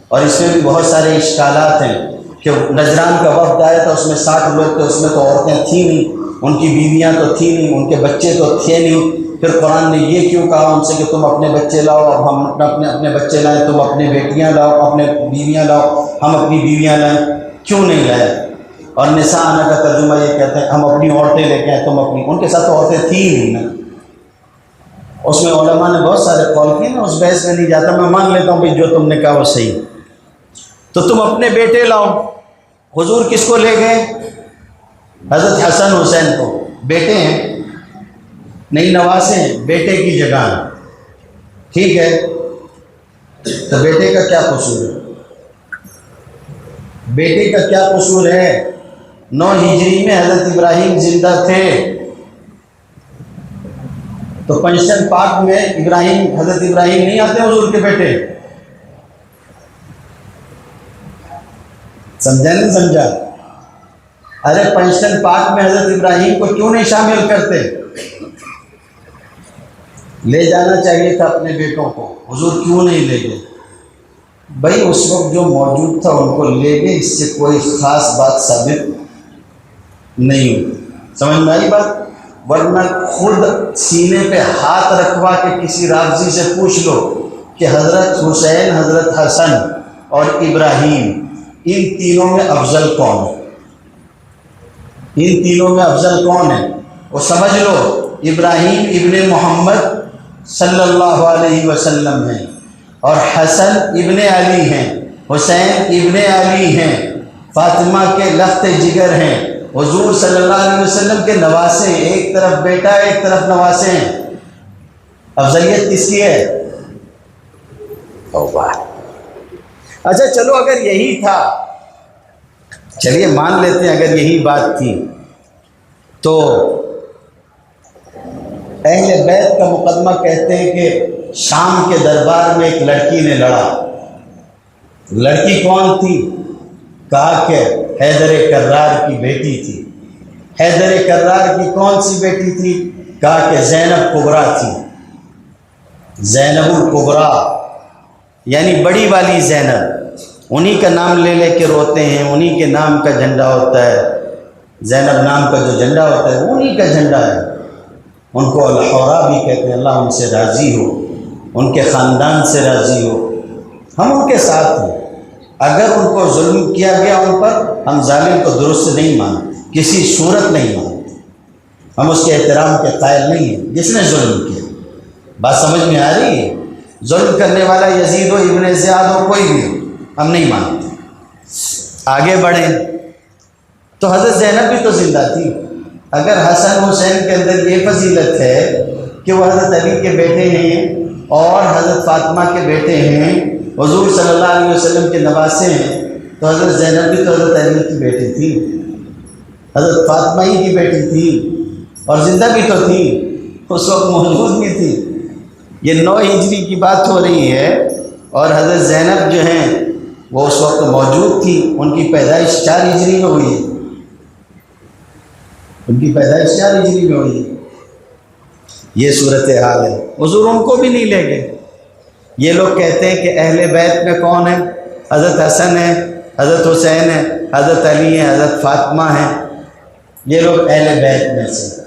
اور اس میں بھی بہت سارے اشکالات ہیں کہ نجران کا وفد آیا تھا، اس میں 60 لوگ تھے، اس میں تو عورتیں تھیں نہیں، ان کی بیویاں تو تھیں نہیں، ان کے بچے تو تھے نہیں. پھر قرآن نے یہ کیوں کہا ان سے کہ تم اپنے بچے لاؤ؟ اب ہم اپنے بچے لائیں، تم اپنے بیٹیاں لاؤ، اپنے بیویاں لاؤ، ہم اپنی بیویاں لائیں. کیوں نہیں لائے؟ اور نساء آنا کا ترجمہ یہ کہتے ہیں ہم اپنی عورتیں لے کے آئیں، تم اپنی. ان کے ساتھ تو عورتیں تھیں ہی نہیں نا. اس میں علماء نے بہت سارے قول کیے نا، اس بحث میں نہیں جاتا. میں مان لیتا ہوں کہ جو تم نے کہا وہ صحیح. تو تم اپنے بیٹے لاؤ. حضور کس کو لے گئے؟ حضرت حسن حسین کو. بیٹے ہیں نہیں، نواسے ہیں، بیٹے کی جگہ. ٹھیک ہے، تو بیٹے کا کیا قصور ہے؟ بیٹے کا کیا قصور ہے؟ 9 ہجری میں حضرت ابراہیم زندہ تھے، تو پنجتن پاک میں حضرت ابراہیم نہیں آتے حضور کے بیٹے؟ سمجھا نہیں سمجھا؟ ارے پنجتن پاک میں حضرت ابراہیم کو کیوں نہیں شامل کرتے؟ لے جانا چاہیے تھا اپنے بیٹوں کو، حضور کیوں نہیں لے گئے؟ بھائی اس وقت جو موجود تھا ان کو لے گئے، اس سے کوئی خاص بات ثابت نہیں ہوتی. سمجھ میں آئی بات؟ ورنہ خود سینے پہ ہاتھ رکھوا کے کسی رافضی سے پوچھ لو کہ حضرت حسین، حضرت حسن اور ابراہیم ان تینوں میں افضل کون ہے؟ ان تینوں میں افضل کون ہے؟ وہ سمجھ لو ابراہیم ابن محمد صلی اللہ علیہ وسلم ہیں، اور حسن ابن علی ہیں، حسین ابن علی ہیں، فاطمہ کے لخت جگر ہیں، حضور صلی اللہ علیہ وسلم کے نواسے ہیں. ایک طرف بیٹا ہے، ایک طرف نواسے ہیں. افضلیت کس کی ہے؟ توبہ. اچھا چلو، اگر یہی تھا، چلیے مان لیتے ہیں اگر یہی بات تھی، تو اہل بیت کا مقدمہ کہتے ہیں کہ شام کے دربار میں ایک لڑکی نے لڑا. لڑکی کون تھی؟ کہا کہ حیدر کرار کی بیٹی تھی. حیدر کرار کی کون سی بیٹی تھی؟ کہا کہ زینب کبریٰ تھی. زینب الکبریٰ یعنی بڑی والی زینب. انہی کا نام لے لے کے روتے ہیں، انہی کے نام کا جھنڈا ہوتا ہے. زینب نام کا جو جھنڈا ہوتا ہے وہ انہی کا جھنڈا ہے. ان کو الحورا بھی کہتے ہیں. اللہ ان سے راضی ہو، ان کے خاندان سے راضی ہو. ہم ان کے ساتھ ہیں. اگر ان کو ظلم کیا گیا ان پر، ہم ظالم کو درست نہیں مانتے، کسی صورت نہیں مانتے. ہم اس کے احترام کے قائل نہیں ہیں جس نے ظلم کیا. بات سمجھ میں آ رہی ہے؟ ظلم کرنے والا یزید ہو، ابن زیاد ہو، کوئی بھی ہو، ہم نہیں مانتے. آگے بڑھیں تو حضرت زینب بھی تو زندہ تھی. اگر حسن حسین کے اندر یہ فضیلت ہے کہ وہ حضرت علی کے بیٹے ہیں اور حضرت فاطمہ کے بیٹے ہیں، حضور صلی اللہ علیہ وسلم کے نواسے ہیں، تو حضرت زینب بھی تو حضرت علی کی بیٹی تھی، حضرت فاطمہ ہی کی بیٹی تھی، اور زندہ بھی تو تھی، اس وقت موجود بھی تھی. یہ 9 ہجری کی بات ہو رہی ہے، اور حضرت زینب جو ہیں وہ اس وقت موجود تھی. ان کی پیدائش 4 ہجری میں ہوئی ہے. ان کی پیدائش 4 ہجری میں ہوئی ہے. یہ صورتحال ہے. حضور ان کو بھی نہیں لے گئے. یہ لوگ کہتے ہیں کہ اہل بیت میں کون ہے؟ حضرت حسن ہے، حضرت حسین ہے، حضرت علی ہے، حضرت فاطمہ ہیں. یہ لوگ اہل بیت میں سے.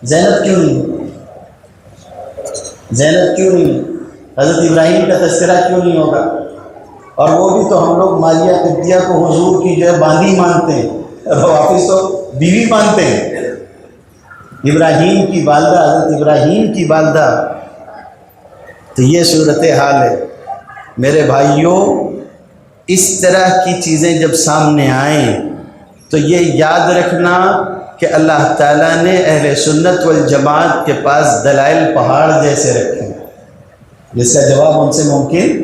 زینب کیوں نہیں؟ زینب کیوں نہیں؟ حضرت ابراہیم کا تذکرہ کیوں نہیں ہوگا؟ اور وہ بھی تو ہم لوگ ماریہ قبطیہ کو حضور کی جو ہے باندھی مانتے ہیں، واپس تو بیوی مانتے ہیں. ابراہیم کی والدہ، حضرت ابراہیم کی والدہ. تو یہ صورتحال ہے میرے بھائیوں. اس طرح کی چیزیں جب سامنے آئیں تو یہ یاد رکھنا کہ اللہ تعالیٰ نے اہل سنت والجماعت کے پاس دلائل پہاڑ جیسے رکھے ہیں، جس کا جواب ان سے ممکن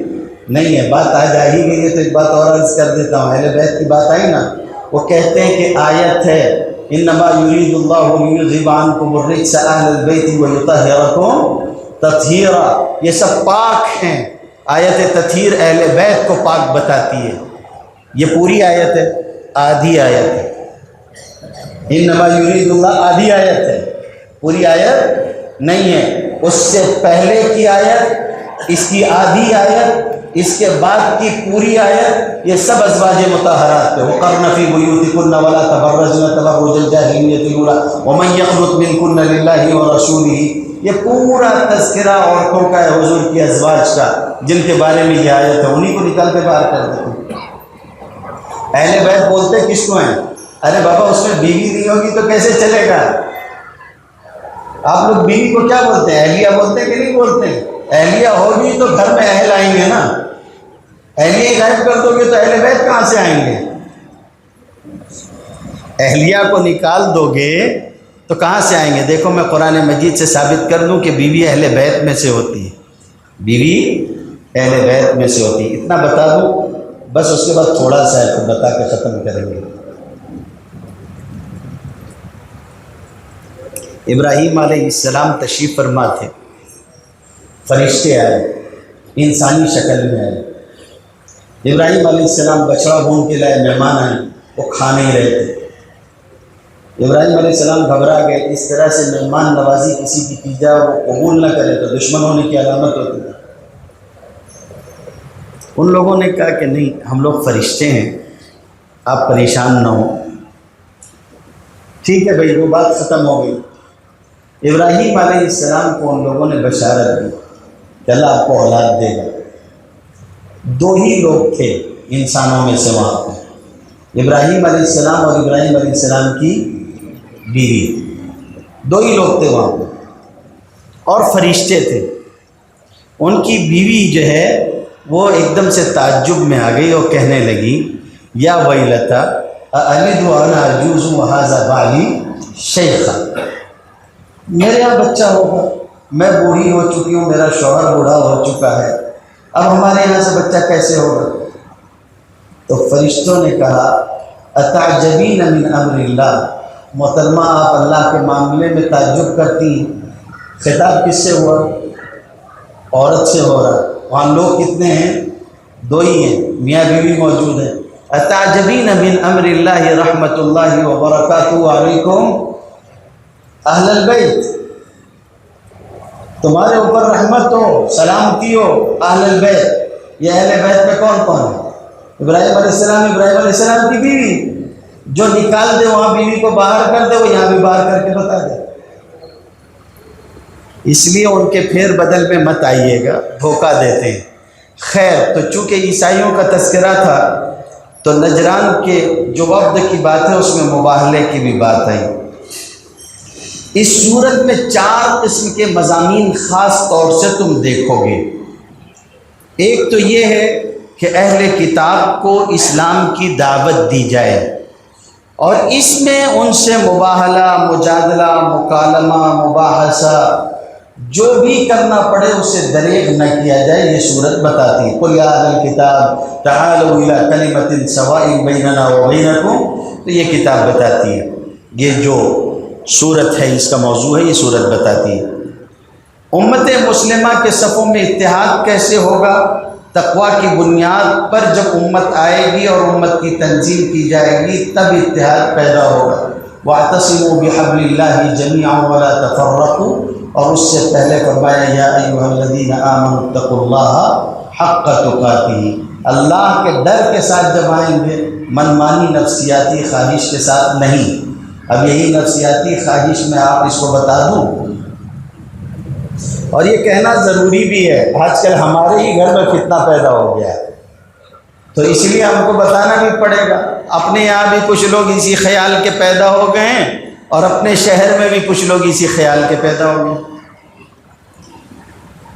نہیں ہے۔ بات آ جا ہی گئی ہے تو ایک بات اور عرض کر دیتا ہوں، اہل بیت کی بات آئی نا، وہ کہتے ہیں کہ آیت ہے انما یرید اللہ لیذھب عنکم الرجس اہل البیت ویطہرکم تطہیرا، یہ سب پاک ہیں۔ آیت تطہیر اہل بیت کو پاک بتاتی ہے، یہ پوری آیت ہے؟ آدھی آیت ہے۔ انما یرید اللہ آدھی آیت ہے، پوری آیت نہیں ہے۔ اس سے پہلے کی آیت، اس کی آدھی آیت، اس کے بعد کی پوری آیت، یہ سب ازواج مطہرات پہ وقرن فی بیوتکن ولا تبرجن تبرج الجاہلیۃ الاولی ومن یقنط منکن للہ ورسولہ، یہ پورا تذکرہ عورتوں کا ہے حضور کی ازواج کا، جن کے بارے میں یہ آیت ہے، انہی کو نکال کے باہر کر دیتے۔ اہل بیت بولتے کس کو ہیں؟ ارے بابا اس میں بیوی نہیں ہوگی تو کیسے چلے گا؟ آپ لوگ بیوی کو کیا بولتے ہیں؟ اہلیہ بولتے ہیں کہ نہیں بولتے ہیں؟ اہلیہ ہوگی تو گھر میں اہل آئیں گے نا، اہلیہ غائب کر دو گے تو اہل بیت کہاں سے آئیں گے؟ اہلیہ کو نکال دو گے تو کہاں سے آئیں گے؟ دیکھو میں قرآن مجید سے ثابت کر دوں کہ بیوی اہل بیت میں سے ہوتی ہے، بیوی اہل بیت میں سے ہوتی ہے، اتنا بتا دوں بس، اس کے بعد تھوڑا سا ہے تو بتا کے ختم کریں گے۔ ابراہیم علیہ السلام تشریف فرما تھے، فرشتے آئے، انسانی شکل میں آئے۔ ابراہیم علیہ السلام بچڑا بھون کے لائے، مہمان آئے، وہ کھا نہیں رہے تھے۔ ابراہیم علیہ السلام گھبرا گئے، اس طرح سے مہمان نوازی کسی کی کی جائے وہ قبول نہ کرے تو دشمن ہونے کی علامت ہوتی ہے۔ ان لوگوں نے کہا کہ نہیں، ہم لوگ فرشتے ہیں، آپ پریشان نہ ہوں۔ ٹھیک ہے بھائی، وہ بات ختم ہو گئی۔ ابراہیم علیہ السلام کو ان لوگوں نے بشارت دی کہ اللہ آپ کو اولاد دے گا۔ دو ہی لوگ تھے انسانوں میں سے وہاں پہ، ابراہیم علیہ السلام اور ابراہیم علیہ السلام کی بیوی، دو ہی لوگ تھے وہاں پہ، اور فرشتے تھے۔ ان کی بیوی جو ہے وہ ایک دم سے تعجب میں آ گئی اور کہنے لگی یا ویلتا اَأَلِدُ وَأَنَا عَجُوزٌ وَهَذَا بَعْلِي شَيْخًا، میرے یہاں بچہ ہوگا، میں بوڑھی ہو چکی ہوں، میرا شوہر بوڑھا ہو چکا ہے، اب ہمارے یہاں سے بچہ کیسے ہوگا؟ تو فرشتوں نے کہا اتعجبین من امر اللہ، محترمہ آپ اللہ کے معاملے میں تعجب کرتی ہیں۔ خطاب کس سے ہوا؟ عورت سے ہو رہا۔ وہاں لوگ کتنے ہیں؟ دو ہی ہیں، میاں بیوی موجود ہیں۔ اتعجبین من امر اللہ رحمت اللہ وبرکاتہ علیکم اہل البیت، تمہارے اوپر رحمت ہو، سلامتی ہو اہل البیت۔ یہ اہل بیت میں کون کون ہے؟ ابراہیم علیہ السلام، ابراہیم علیہ السلام کی بیوی، جو نکال دے وہاں بیوی کو باہر کر دے، وہ یہاں بھی باہر کر کے بتا دے۔ اس لیے ان کے پھیر بدل میں مت آئیے گا، دھوکہ دیتے ہیں۔ خیر، تو چونکہ عیسائیوں کا تذکرہ تھا تو نجران کے جو وفد کی بات ہے اس میں مباہلے کی بھی بات آئی۔ اس صورت میں 4 قسم کے مضامین خاص طور سے تم دیکھو گے۔ ایک تو یہ ہے کہ اہل کتاب کو اسلام کی دعوت دی جائے اور اس میں ان سے مباہلہ، مجادلہ، مکالمہ، مباحثہ جو بھی کرنا پڑے اسے دریغ نہ کیا جائے، یہ صورت بتاتی ہے۔ قُلْ يَا أَهْلَ الْكِتَابِ تَعَالَوْا إِلَىٰ كَلِمَةٍ سَوَاءٍ بَيْنَنَا وَبَيْنَكُمْ، تو یہ کتاب بتاتی ہے، یہ جو صورت ہے اس کا موضوع ہے، یہ صورت بتاتی ہے۔ امت مسلمہ کے صفوں میں اتحاد کیسے ہوگا؟ تقویٰ کی بنیاد پر جب امت آئے گی اور امت کی تنظیم کی جائے گی تب اتحاد پیدا ہوگا۔ وَاعْتَصِمُوا بِحَبْلِ اللَّهِ جَمِيعًا وَلَا تَفَرَّقُوا، اور اس سے پہلے فرمایا یا ایھا الذین آمنوا اتقوا اللہ حق تقاتہ، اللہ کے ڈر کے ساتھ جب آئیں گے، منمانی نفسیاتی خواہش کے ساتھ نہیں۔ اب یہی نفسیاتی خواہش میں آپ اس کو بتا دوں، اور یہ کہنا ضروری بھی ہے، آج کل ہمارے ہی گھر میں فتنہ پیدا ہو گیا ہے تو اس لیے ہم کو بتانا بھی پڑے گا۔ اپنے یہاں بھی کچھ لوگ اسی خیال کے پیدا ہو گئے ہیں اور اپنے شہر میں بھی کچھ لوگ اسی خیال کے پیدا ہو گئے۔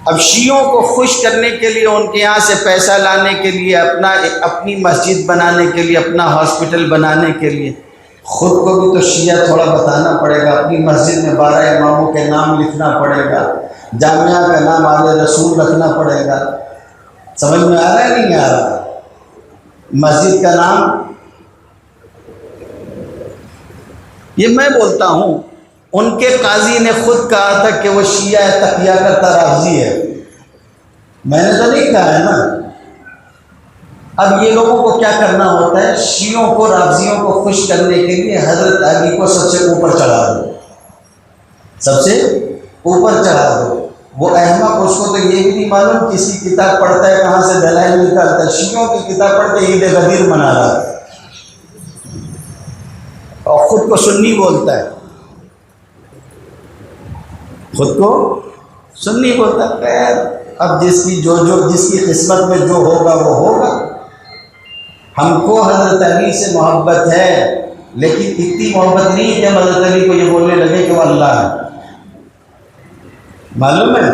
اب شیعوں کو خوش کرنے کے لیے، ان کے یہاں سے پیسہ لانے کے لیے، اپنی مسجد بنانے کے لیے، اپنا ہاسپٹل بنانے کے لیے خود کو بھی تو شیعہ تھوڑا بتانا پڑے گا، اپنی مسجد میں 12 اماموں کے نام لکھنا پڑے گا، جامعہ کا نام آل رسول رکھنا پڑے گا. سمجھ میں آ رہا ہے نہیں آ رہا؟ مسجد کا نام یہ میں بولتا ہوں، ان کے قاضی نے خود کہا تھا کہ وہ شیعہ تقیہ کرتا رافضی ہے، میں نے تو نہیں کہا ہے نا. اب یہ لوگوں کو کیا کرنا ہوتا ہے، شیعوں کو رافضیوں کو خوش کرنے کے لیے حضرت علی کو سب سے اوپر چڑھا دو، سب سے اوپر چڑھا دو. وہ احمق، اس کو تو یہ بھی نہیں معلوم کسی کتاب پڑھتا ہے کہاں سے دلائل نکالتا ہے، شیعوں کی کتاب پڑھ کے عید غدیر منا رہا ہے اور خود کو سنی بولتا ہے، خود کو سنی بولتا ہے. خیر اب جس کی قسمت میں جو ہوگا وہ ہوگا. ہم کو حضرت علی سے محبت ہے، لیکن اتنی محبت نہیں کہ ہم حضرت علی کو یہ بولنے لگے کہ وہ اللہ ہے. معلوم ہے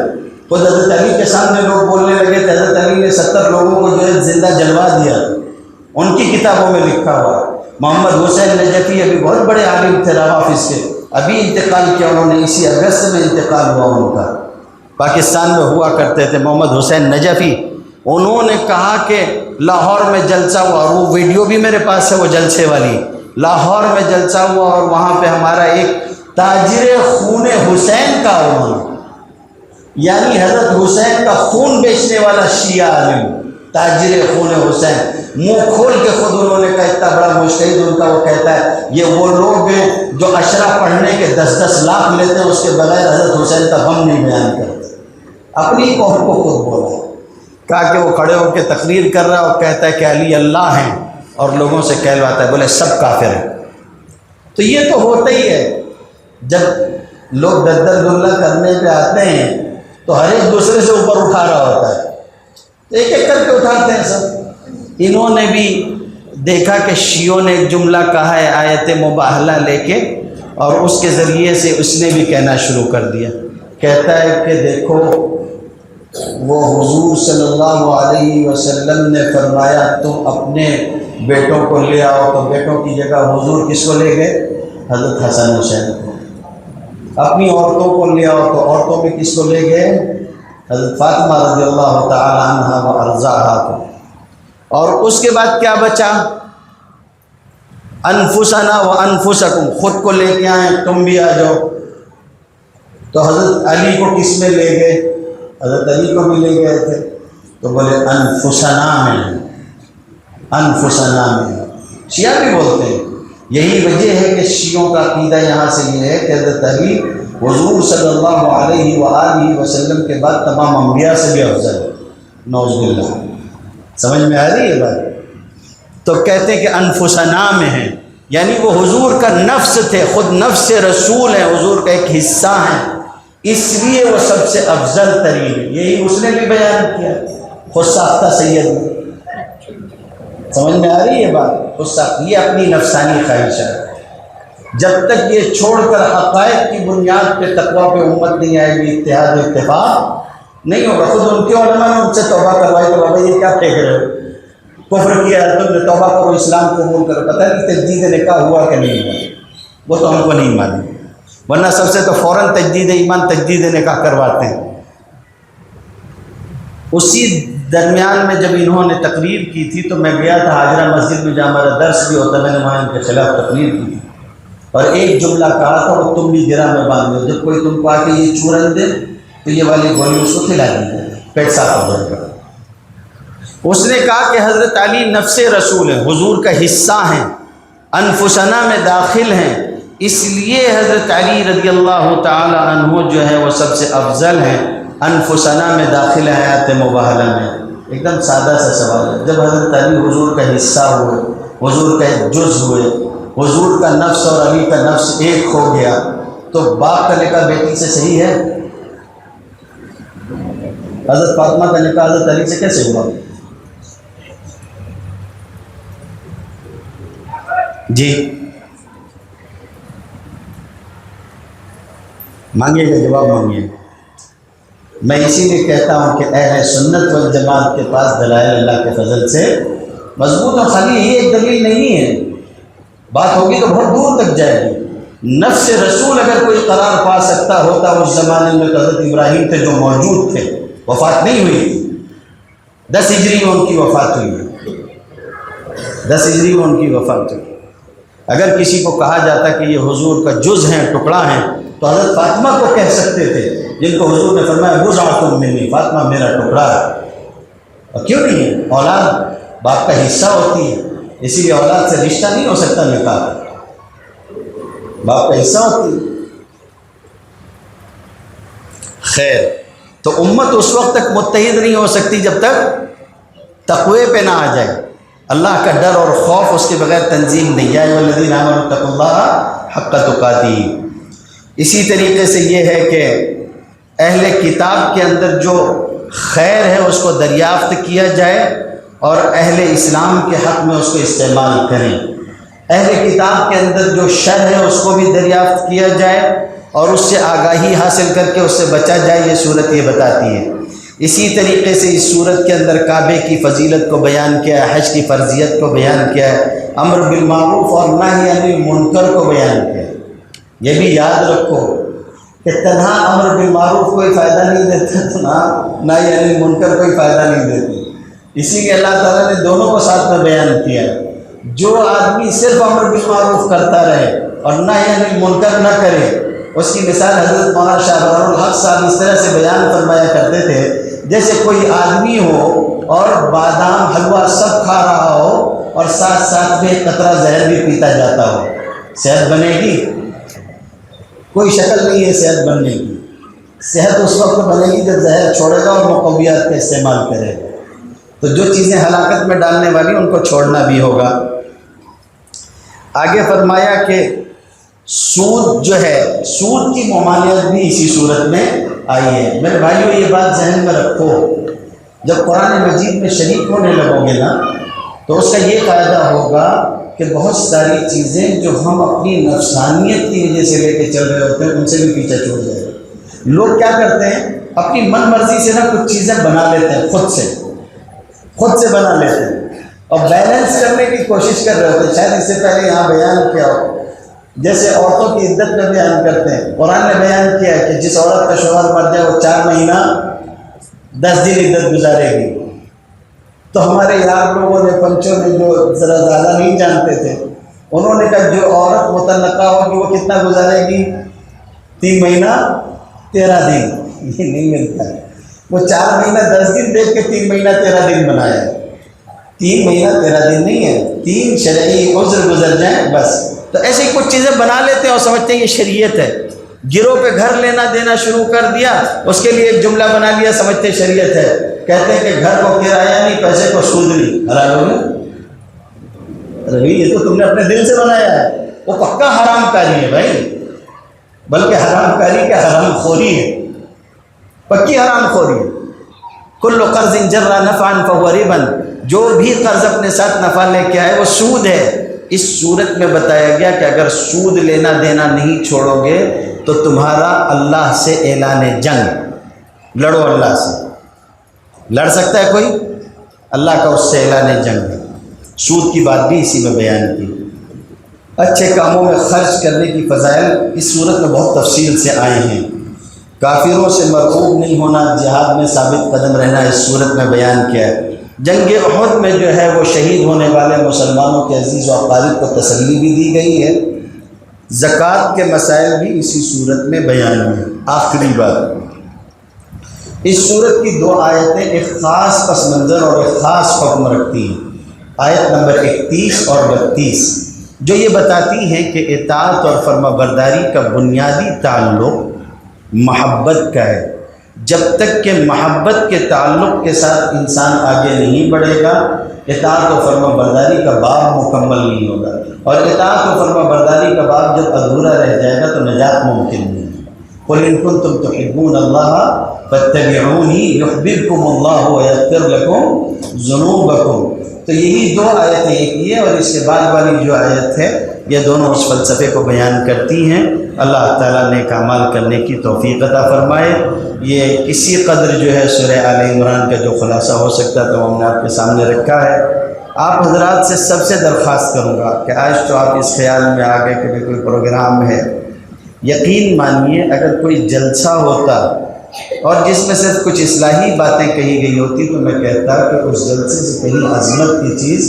خود حضرت علی کے سامنے لوگ بولنے لگے تھے، حضرت علی نے 70 لوگوں کو جو ہے زندہ جلوا دیا، ان کی کتابوں میں لکھا ہوا ہے. محمد حسین نجفی ابھی بہت بڑے عالم تھے روافظ کے، ابھی انتقال کیا انہوں نے، اسی اگست میں انتقال ہوا ان کا. پاکستان میں ہوا کرتے تھے محمد حسین نجفی. انہوں نے کہا کہ لاہور میں جلسہ ہوا، اور وہ ویڈیو بھی میرے پاس ہے وہ جلسے والی. لاہور میں جلسہ ہوا اور وہاں پہ ہمارا ایک تاجر خون حسین کا، انہوں نے یعنی حضرت حسین کا خون بیچنے والا شیعہ عالم تاجر خون حسین، منہ کھول کے خود انہوں نے کہا، اتنا بڑا مجتہد ان کا، وہ کہتا ہے یہ وہ لوگ ہیں جو اشرا پڑھنے کے 10-10 لاکھ لیتے ہیں، اس کے بغیر حضرت حسین کا غم نہیں بیان کرتے. اپنی قوم کو خود بولا، کہا کہ وہ کھڑے ہو کے تقریر کر رہا اور کہتا ہے کہ علی اللہ ہیں، اور لوگوں سے کہلواتا ہے، بولے سب کافر ہیں. تو یہ تو ہوتا ہی ہے، جب لوگ ددر دلہ کرنے پہ آتے ہیں تو ہر ایک دوسرے سے اوپر اٹھا رہا ہوتا ہے، ایک ایک کر کے اٹھاتے ہیں سب. انہوں نے بھی دیکھا کہ شیعوں نے ایک جملہ کہا ہے آیت مباہلہ لے کے، اور اس کے ذریعے سے اس نے بھی کہنا شروع کر دیا. کہتا ہے کہ دیکھو وہ حضور صلی اللہ علیہ وسلم نے فرمایا تم اپنے بیٹوں کو لے آؤ، تو بیٹوں کی جگہ حضور کس کو لے گئے؟ حضرت حسن حسین کو. اپنی عورتوں کو لے آؤ، تو عورتوں میں کس کو لے گئے؟ حضرت فاطمہ رضی اللہ تعالی عنہ و ارضاہا کو. اور اس کے بعد کیا بچا؟ انفسنا و انفسکم، خود کو لے کے آئیں، تم بھی آ جاؤ. تو حضرت علی کو کس میں لے گئے؟ حضرت علی کو بھی لے گئے تھے، تو بولے انفسنا میں، انفسنا میں. شیعہ بھی بولتے ہیں. یہی وجہ ہے کہ شیعوں کا عقیدہ یہاں سے یہ ہے کہ حضرت علی حضور صلی اللہ علیہ وآلہ وسلم کے بعد تمام انبیاء سے بھی افضل ہے. نعوذ باللہ. سمجھ میں آ رہی ہے بات؟ تو کہتے ہیں کہ انفسنا میں ہیں، یعنی وہ حضور کا نفس تھے، خود نفس رسول ہیں، حضور کا ایک حصہ ہیں، اس لیے وہ سب سے افضل ترین ہے. یہی اس نے بھی بیان کیا خود ساختہ سید نے. سمجھ میں آ رہی ہے بات؟ خود ساختہ، یہ اپنی نفسانی خواہشات. جب تک یہ چھوڑ کر حقائق کی بنیاد پہ تقویٰ پہ امت نہیں آئے گی، اتحاد و اتفاق نہیں ہوگا. خود ان کے علماء نے ان سے توبہ کروائی، تو بابا یہ کیا پھینک رہے ہو، کفر کیا ہے، تم نے توبہ کرو، اسلام قبول کرو. پتہ نہیں تجدید نکاح ہوا کہ نہیں ہوا، وہ تو ہم کو نہیں معلوم، ورنہ سب سے تو فوراً تجدید ایمان تجدید نکاح کرواتے ہیں. اسی درمیان میں جب انہوں نے تقریر کی تھی تو میں گیا تھا حاجرہ مسجد میں، جہاں ہمارا درس بھی ہوتا ہے، میں نے وہاں ان کے خلاف تقریر کی تھی، اور ایک جملہ کہا تھا، وہ تم بھی گرہ میں باندھ لو، جب کوئی تم کو آ کے یہ چورن دے تو یہ والی گولی اس کو کھلا دیجیے، پیٹ صاف ہو جائے گا. اس نے کہا کہ حضرت علی نفس رسول ہیں، حضور کا حصہ ہیں، انفسنا میں داخل ہیں، اس لیے حضرت علی رضی اللہ تعالی عنہ جو ہے وہ سب سے افضل ہیں. انفسنا میں داخل ہے آیت مباہلہ میں. ایک دم سادہ سا سوال ہے، جب حضرت علی حضور کا حصہ ہوئے، حضور کا ایک جز ہوئے، حضور کا نفس اور علی کا نفس ایک ہو گیا، تو باپ کا نکاح بیٹی سے صحیح ہے؟ حضرت فاطمہ کا نکاح حضرت علی سے کیسے ہوا؟ جی مانگیے گا، جواب مانگیے. میں اسی لیے کہتا ہوں کہ اہل سنت والجماعت کے پاس دلائل اللہ کے فضل سے مضبوط، اور خالی یہ ایک دلیل نہیں ہے. بات ہوگی تو بہت دور تک جائے گی۔ نفس رسول اگر کوئی قرار پا سکتا ہوتا اس زمانے میں، حضرت ابراہیم تھے جو موجود تھے، وفات نہیں ہوئی تھی، 10 ہجری میں ان کی وفات ہوئی ہے، 10 ہجری میں ان کی وفات ہوئی۔ اگر کسی کو کہا جاتا کہ یہ حضور کا جز ہیں، ٹکڑا ہیں، تو حضرت فاطمہ کو کہہ سکتے تھے، جن کو حضور نے فرمایا بضعۃ منی، فاطمہ میرا ٹکڑا ہے۔ اور کیوں نہیں ہے؟ اولاد باپ کا حصہ ہوتی ہے، اسی لیے اولاد سے رشتہ نہیں ہو سکتا نکاح، باپ کا حصہ ہوتی ہے۔ خیر، تو امت اس وقت تک متحد نہیں ہو سکتی جب تک تقوی پہ نہ آ جائے، اللہ کا ڈر اور خوف اس کے بغیر تنظیم نہیں۔ یا ایھا الذین آمنوا اتقوا اللہ حق تقاتہ۔ اسی طریقے سے یہ ہے کہ اہل کتاب کے اندر جو خیر ہے اس کو دریافت کیا جائے اور اہل اسلام کے حق میں اس کو استعمال کریں۔ اہل کتاب کے اندر جو شر ہے اس کو بھی دریافت کیا جائے اور اس سے آگاہی حاصل کر کے اس سے بچا جائے، یہ صورت یہ بتاتی ہے۔ اسی طریقے سے اس صورت کے اندر کعبے کی فضیلت کو بیان کیا ہے، حج کی فرضیت کو بیان کیا ہے، امر بالمعروف اور نہی عن المنکر کو بیان کیا ہے۔ یہ بھی یاد رکھو کہ تنہا امر بالمعروف کوئی فائدہ نہیں دیتا، تو نہی عن المنکر کوئی فائدہ نہیں دیتی، اسی لیے اللہ تعالیٰ نے دونوں کو ساتھ میں بیان کیا۔ جو آدمی صرف امر بالمعروف کرتا رہے اور نہی عن المنکر نہ کرے، اس کی مثال حضرت مولانا شاہ برار الحق صاحب اس طرح سے بیان فرمایا کرتے تھے، جیسے کوئی آدمی ہو اور بادام حلوہ سب کھا رہا ہو اور ساتھ ساتھ میں ایک قطرہ زہر بھی پیتا جاتا ہو، صحت بنے گی؟ کوئی شکل نہیں ہے صحت بننے کی۔ صحت اس وقت بنے گی جب زہر چھوڑے گا اور مقویات کا استعمال کرے گا۔ تو جو چیزیں ہلاکت میں ڈالنے والی ان کو چھوڑنا بھی ہوگا۔ آگے فرمایا کہ سود جو ہے، سود کی ممانعت بھی اسی صورت میں آئی ہے۔ میرے بھائیو یہ بات ذہن میں رکھو، جب قرآن مجید میں شریک ہونے لگو گے نا تو اس کا یہ فائدہ ہوگا کہ بہت ساری چیزیں جو ہم اپنی نفسانیت کی وجہ سے لے کے چل رہے ہوتے ہیں ان سے بھی پیچھے چھوڑ جائے گا۔ لوگ کیا کرتے ہیں، اپنی من مرضی سے نا کچھ چیزیں بنا لیتے ہیں، خود سے بنا لیتے ہیں اور بیلنس کرنے کی کوشش کر رہے ہوتے ہیں۔ شاید اس سے پہلے یہاں بیان کیا ہو، جیسے عورتوں کی عدت میں بیان کرتے ہیں، قرآن نے بیان کیا ہے کہ جس عورت کا شوہر مر جائے وہ 4 مہینہ 10 دن عدت گزارے گی۔ تو ہمارے یار لوگوں نے پنچوں میں جو ذرا زیادہ نہیں جانتے تھے، انہوں نے کہا جو عورت مطلقہ ہوگی وہ کتنا گزارے گی؟ 3 مہینہ 13 دن۔ یہ نہیں ملتا ہے، وہ 4 مہینہ 10 دن دیکھ کے 3 مہینہ 13 دن بنایا ہے۔ 3 مہینہ 13 دن نہیں ہے، 3 شرعی عذر گزر جائیں بس۔ تو ایسی کچھ چیزیں بنا لیتے ہیں اور سمجھتے ہیں یہ شریعت ہے۔ گروہ پہ گھر لینا دینا شروع کر دیا، اس کے لیے ایک جملہ بنا لیا، سمجھتے شریعت ہے۔ کہتے ہیں کہ گھر کو کرایہ نہیں، پیسے کو سود نہیں، حلال ہو گیا؟ ارے یہ تو تم نے اپنے دل سے بنایا ہے، وہ پکا حرام کاری ہے بھائی، بلکہ حرام کاری کا حرام خوری ہے، پکی حرام خوری ہے۔ کل قرض جر نفعا فهو ربا، جو بھی قرض اپنے ساتھ نفع لے کے آئے وہ سود ہے۔ اس صورت میں بتایا گیا کہ اگر سود لینا دینا نہیں چھوڑو گے تو تمہارا اللہ سے اعلان جنگ، لڑو اللہ سے۔ لڑ سکتا ہے کوئی؟ اللہ کا اس سے اعلان جنگ ہے۔ سود کی بات بھی اسی میں بیان کی۔ اچھے کاموں میں خرچ کرنے کی فضائل اس صورت میں بہت تفصیل سے آئے ہیں۔ کافروں سے مرعوب نہیں ہونا، جہاد میں ثابت قدم رہنا اس صورت میں بیان کیا ہے۔ جنگ احد میں جو ہے وہ شہید ہونے والے مسلمانوں کے عزیز و اقارب کو تسلی بھی دی گئی ہے۔ زکوٰۃ کے مسائل بھی اسی صورت میں بیان ہیں۔ آخری بات، اس صورت کی 2 آیتیں ایک خاص پس منظر اور ایک خاص حکم رکھتی ہیں، آیت نمبر 31 اور 32، جو یہ بتاتی ہیں کہ اطاعت اور فرما برداری کا بنیادی تعلق محبت کا ہے۔ جب تک کہ محبت کے تعلق کے ساتھ انسان آگے نہیں بڑھے گا، اطاعت و فرما برداری کا باب مکمل نہیں ہوگا، اور اطاعت و فرما برداری کا باب جب ادھورا رہ جائے گا تو نجات ممکن نہیں ہے۔ قُلْ إِن كُنتُمْ تُحِبُّونَ اللَّهَ فَاتَّبِعُونِي يُحْبِبْكُمُ اللَّهُ وَيَغْفِرْ لَكُمْ ذُنُوبَكُمْ۔ تو یہی 2 آیتیں، ایک یہ اور اس کے بعد والی جو آیت ہے، یہ دونوں اس فلسفے کو بیان کرتی ہیں۔ اللہ تعالیٰ نے اعمال کرنے کی توفیق عطا فرمائے۔ یہ کسی قدر جو ہے سورہ آل عمران کا جو خلاصہ ہو سکتا تھا وہ ہم نے آپ کے سامنے رکھا ہے۔ آپ حضرات سے سب سے درخواست کروں گا کہ آج تو آپ اس خیال میں آ گئے کہ کوئی پروگرام ہے، یقین مانیے اگر کوئی جلسہ ہوتا اور جس میں صرف کچھ اصلاحی باتیں کہی گئی ہوتی تو میں کہتا کہ اس جلسے سے کہیں عظمت کی چیز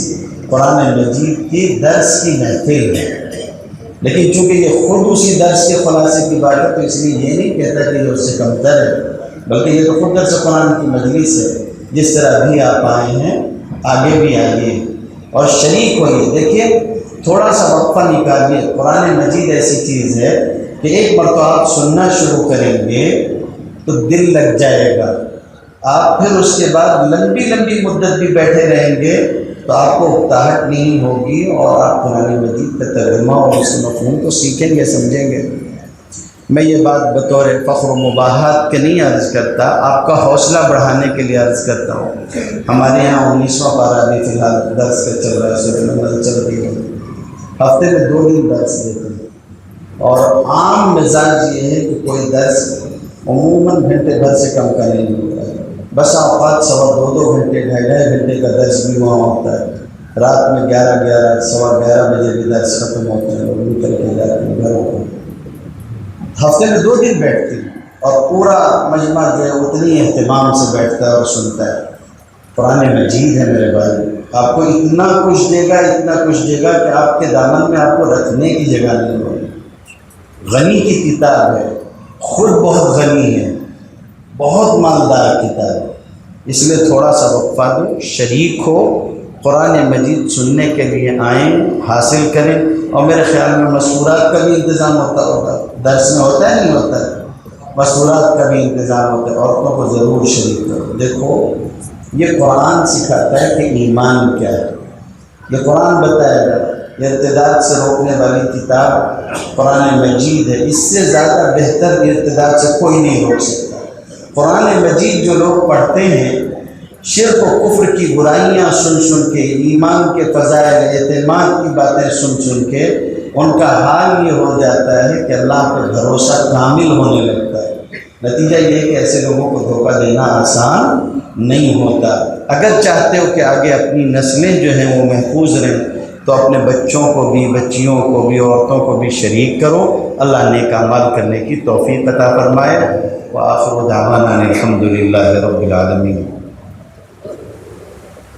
قرآن مجید کی درس کی محفل ہے، لیکن چونکہ یہ خود اسی درس کے خلاصے کی بات ہے تو اس لیے یہ نہیں کہتا کہ یہ اس سے کمتر ہے، بلکہ یہ تو خود درس قرآن کی مجلس ہے۔ جس طرح ابھی آپ آئے ہیں آگے بھی آئیے اور شریک ہوئیے۔ دیکھیے تھوڑا سا وقفہ نکالیے، قرآن مجید ایسی چیز ہے کہ ایک مرتبہ آپ سننا شروع کریں گے تو دل لگ جائے گا، آپ پھر اس کے بعد لمبی لمبی مدت بھی بیٹھے رہیں گے تو آپ کو اکتاہٹ نہیں ہوگی اور آپ قرآن مجید کا ترجمہ اور اس مفہوم کو سیکھیں گے، سمجھیں گے۔ میں یہ بات بطور فخر و مباحات کے نہیں عرض کرتا، آپ کا حوصلہ بڑھانے کے لیے عرض کرتا ہوں۔ ہمارے یہاں 19واں پارہ بھی فی الحال درس کا چل رہا ہے، سورۃ النمل چل رہی ہے، ہفتے میں 2 دن درس دیتے ہیں، اور عام مزاج یہ ہے کہ کوئی درس عموماً گھنٹے بھر سے کم کا نہیں ہوتا ہے، بس اوقات 2.25 گھنٹے 2.5 گھنٹے کا درس بھی وہاں ہوتا ہے، رات میں 11 سوا 11 بجے بھی درس ختم ہوتا ہے اور نکل کے جاتے ہیں گھروں کو۔ ہفتے میں 2 دن بیٹھتی ہیں اور پورا مجمع جو ہے اتنی اہتمام سے بیٹھتا ہے اور سنتا ہے۔ قرآن مجید ہے میرے بھائی، آپ کو اتنا کچھ دے گا، اتنا کچھ دے گا کہ آپ کے دامن میں آپ کو رکھنے کی جگہ نہیں ہوگی۔ غنی کی کتاب ہے، خود بہت غنی ہے، بہت مالدار کتاب ہے، اس لیے تھوڑا سا وقفہ دو، شریک ہو، قرآن مجید سننے کے لیے آئیں، حاصل کریں، اور میرے خیال میں مسحورات کا بھی انتظام ہوتا ہوگا، درس میں ہوتا ہے نہیں ہوتا ہے، مسحورات کا بھی انتظام ہوتا ہے، عورتوں کو ضرور شریک کرو۔ دیکھو یہ قرآن سکھاتا ہے کہ ایمان کیا ہے، یہ قرآن بتائے گا، یہ ارتداد سے روکنے والی کتاب قرآن مجید ہے، اس سے زیادہ بہتر ارتداد سے کوئی نہیں روک سکتا۔ قرآن مجید جو لوگ پڑھتے ہیں شرک و کفر کی برائیاں سن سن کے، ایمان کے فضائل اعتماد کی باتیں سن سن کے ان کا حال یہ ہو جاتا ہے کہ اللہ پہ بھروسہ کامل ہونے لگتا ہے۔ نتیجہ یہ ہے کہ ایسے لوگوں کو دھوکہ دینا آسان نہیں ہوتا۔ اگر چاہتے ہو کہ آگے اپنی نسلیں جو ہیں وہ محفوظ رہیں تو اپنے بچوں کو بھی، بچیوں کو بھی، عورتوں کو بھی شریک کرو۔ اللہ نیک اعمال کرنے کی توفیق عطا فرمائے۔ وآخر دعوانا الحمد للہ رب العالمین۔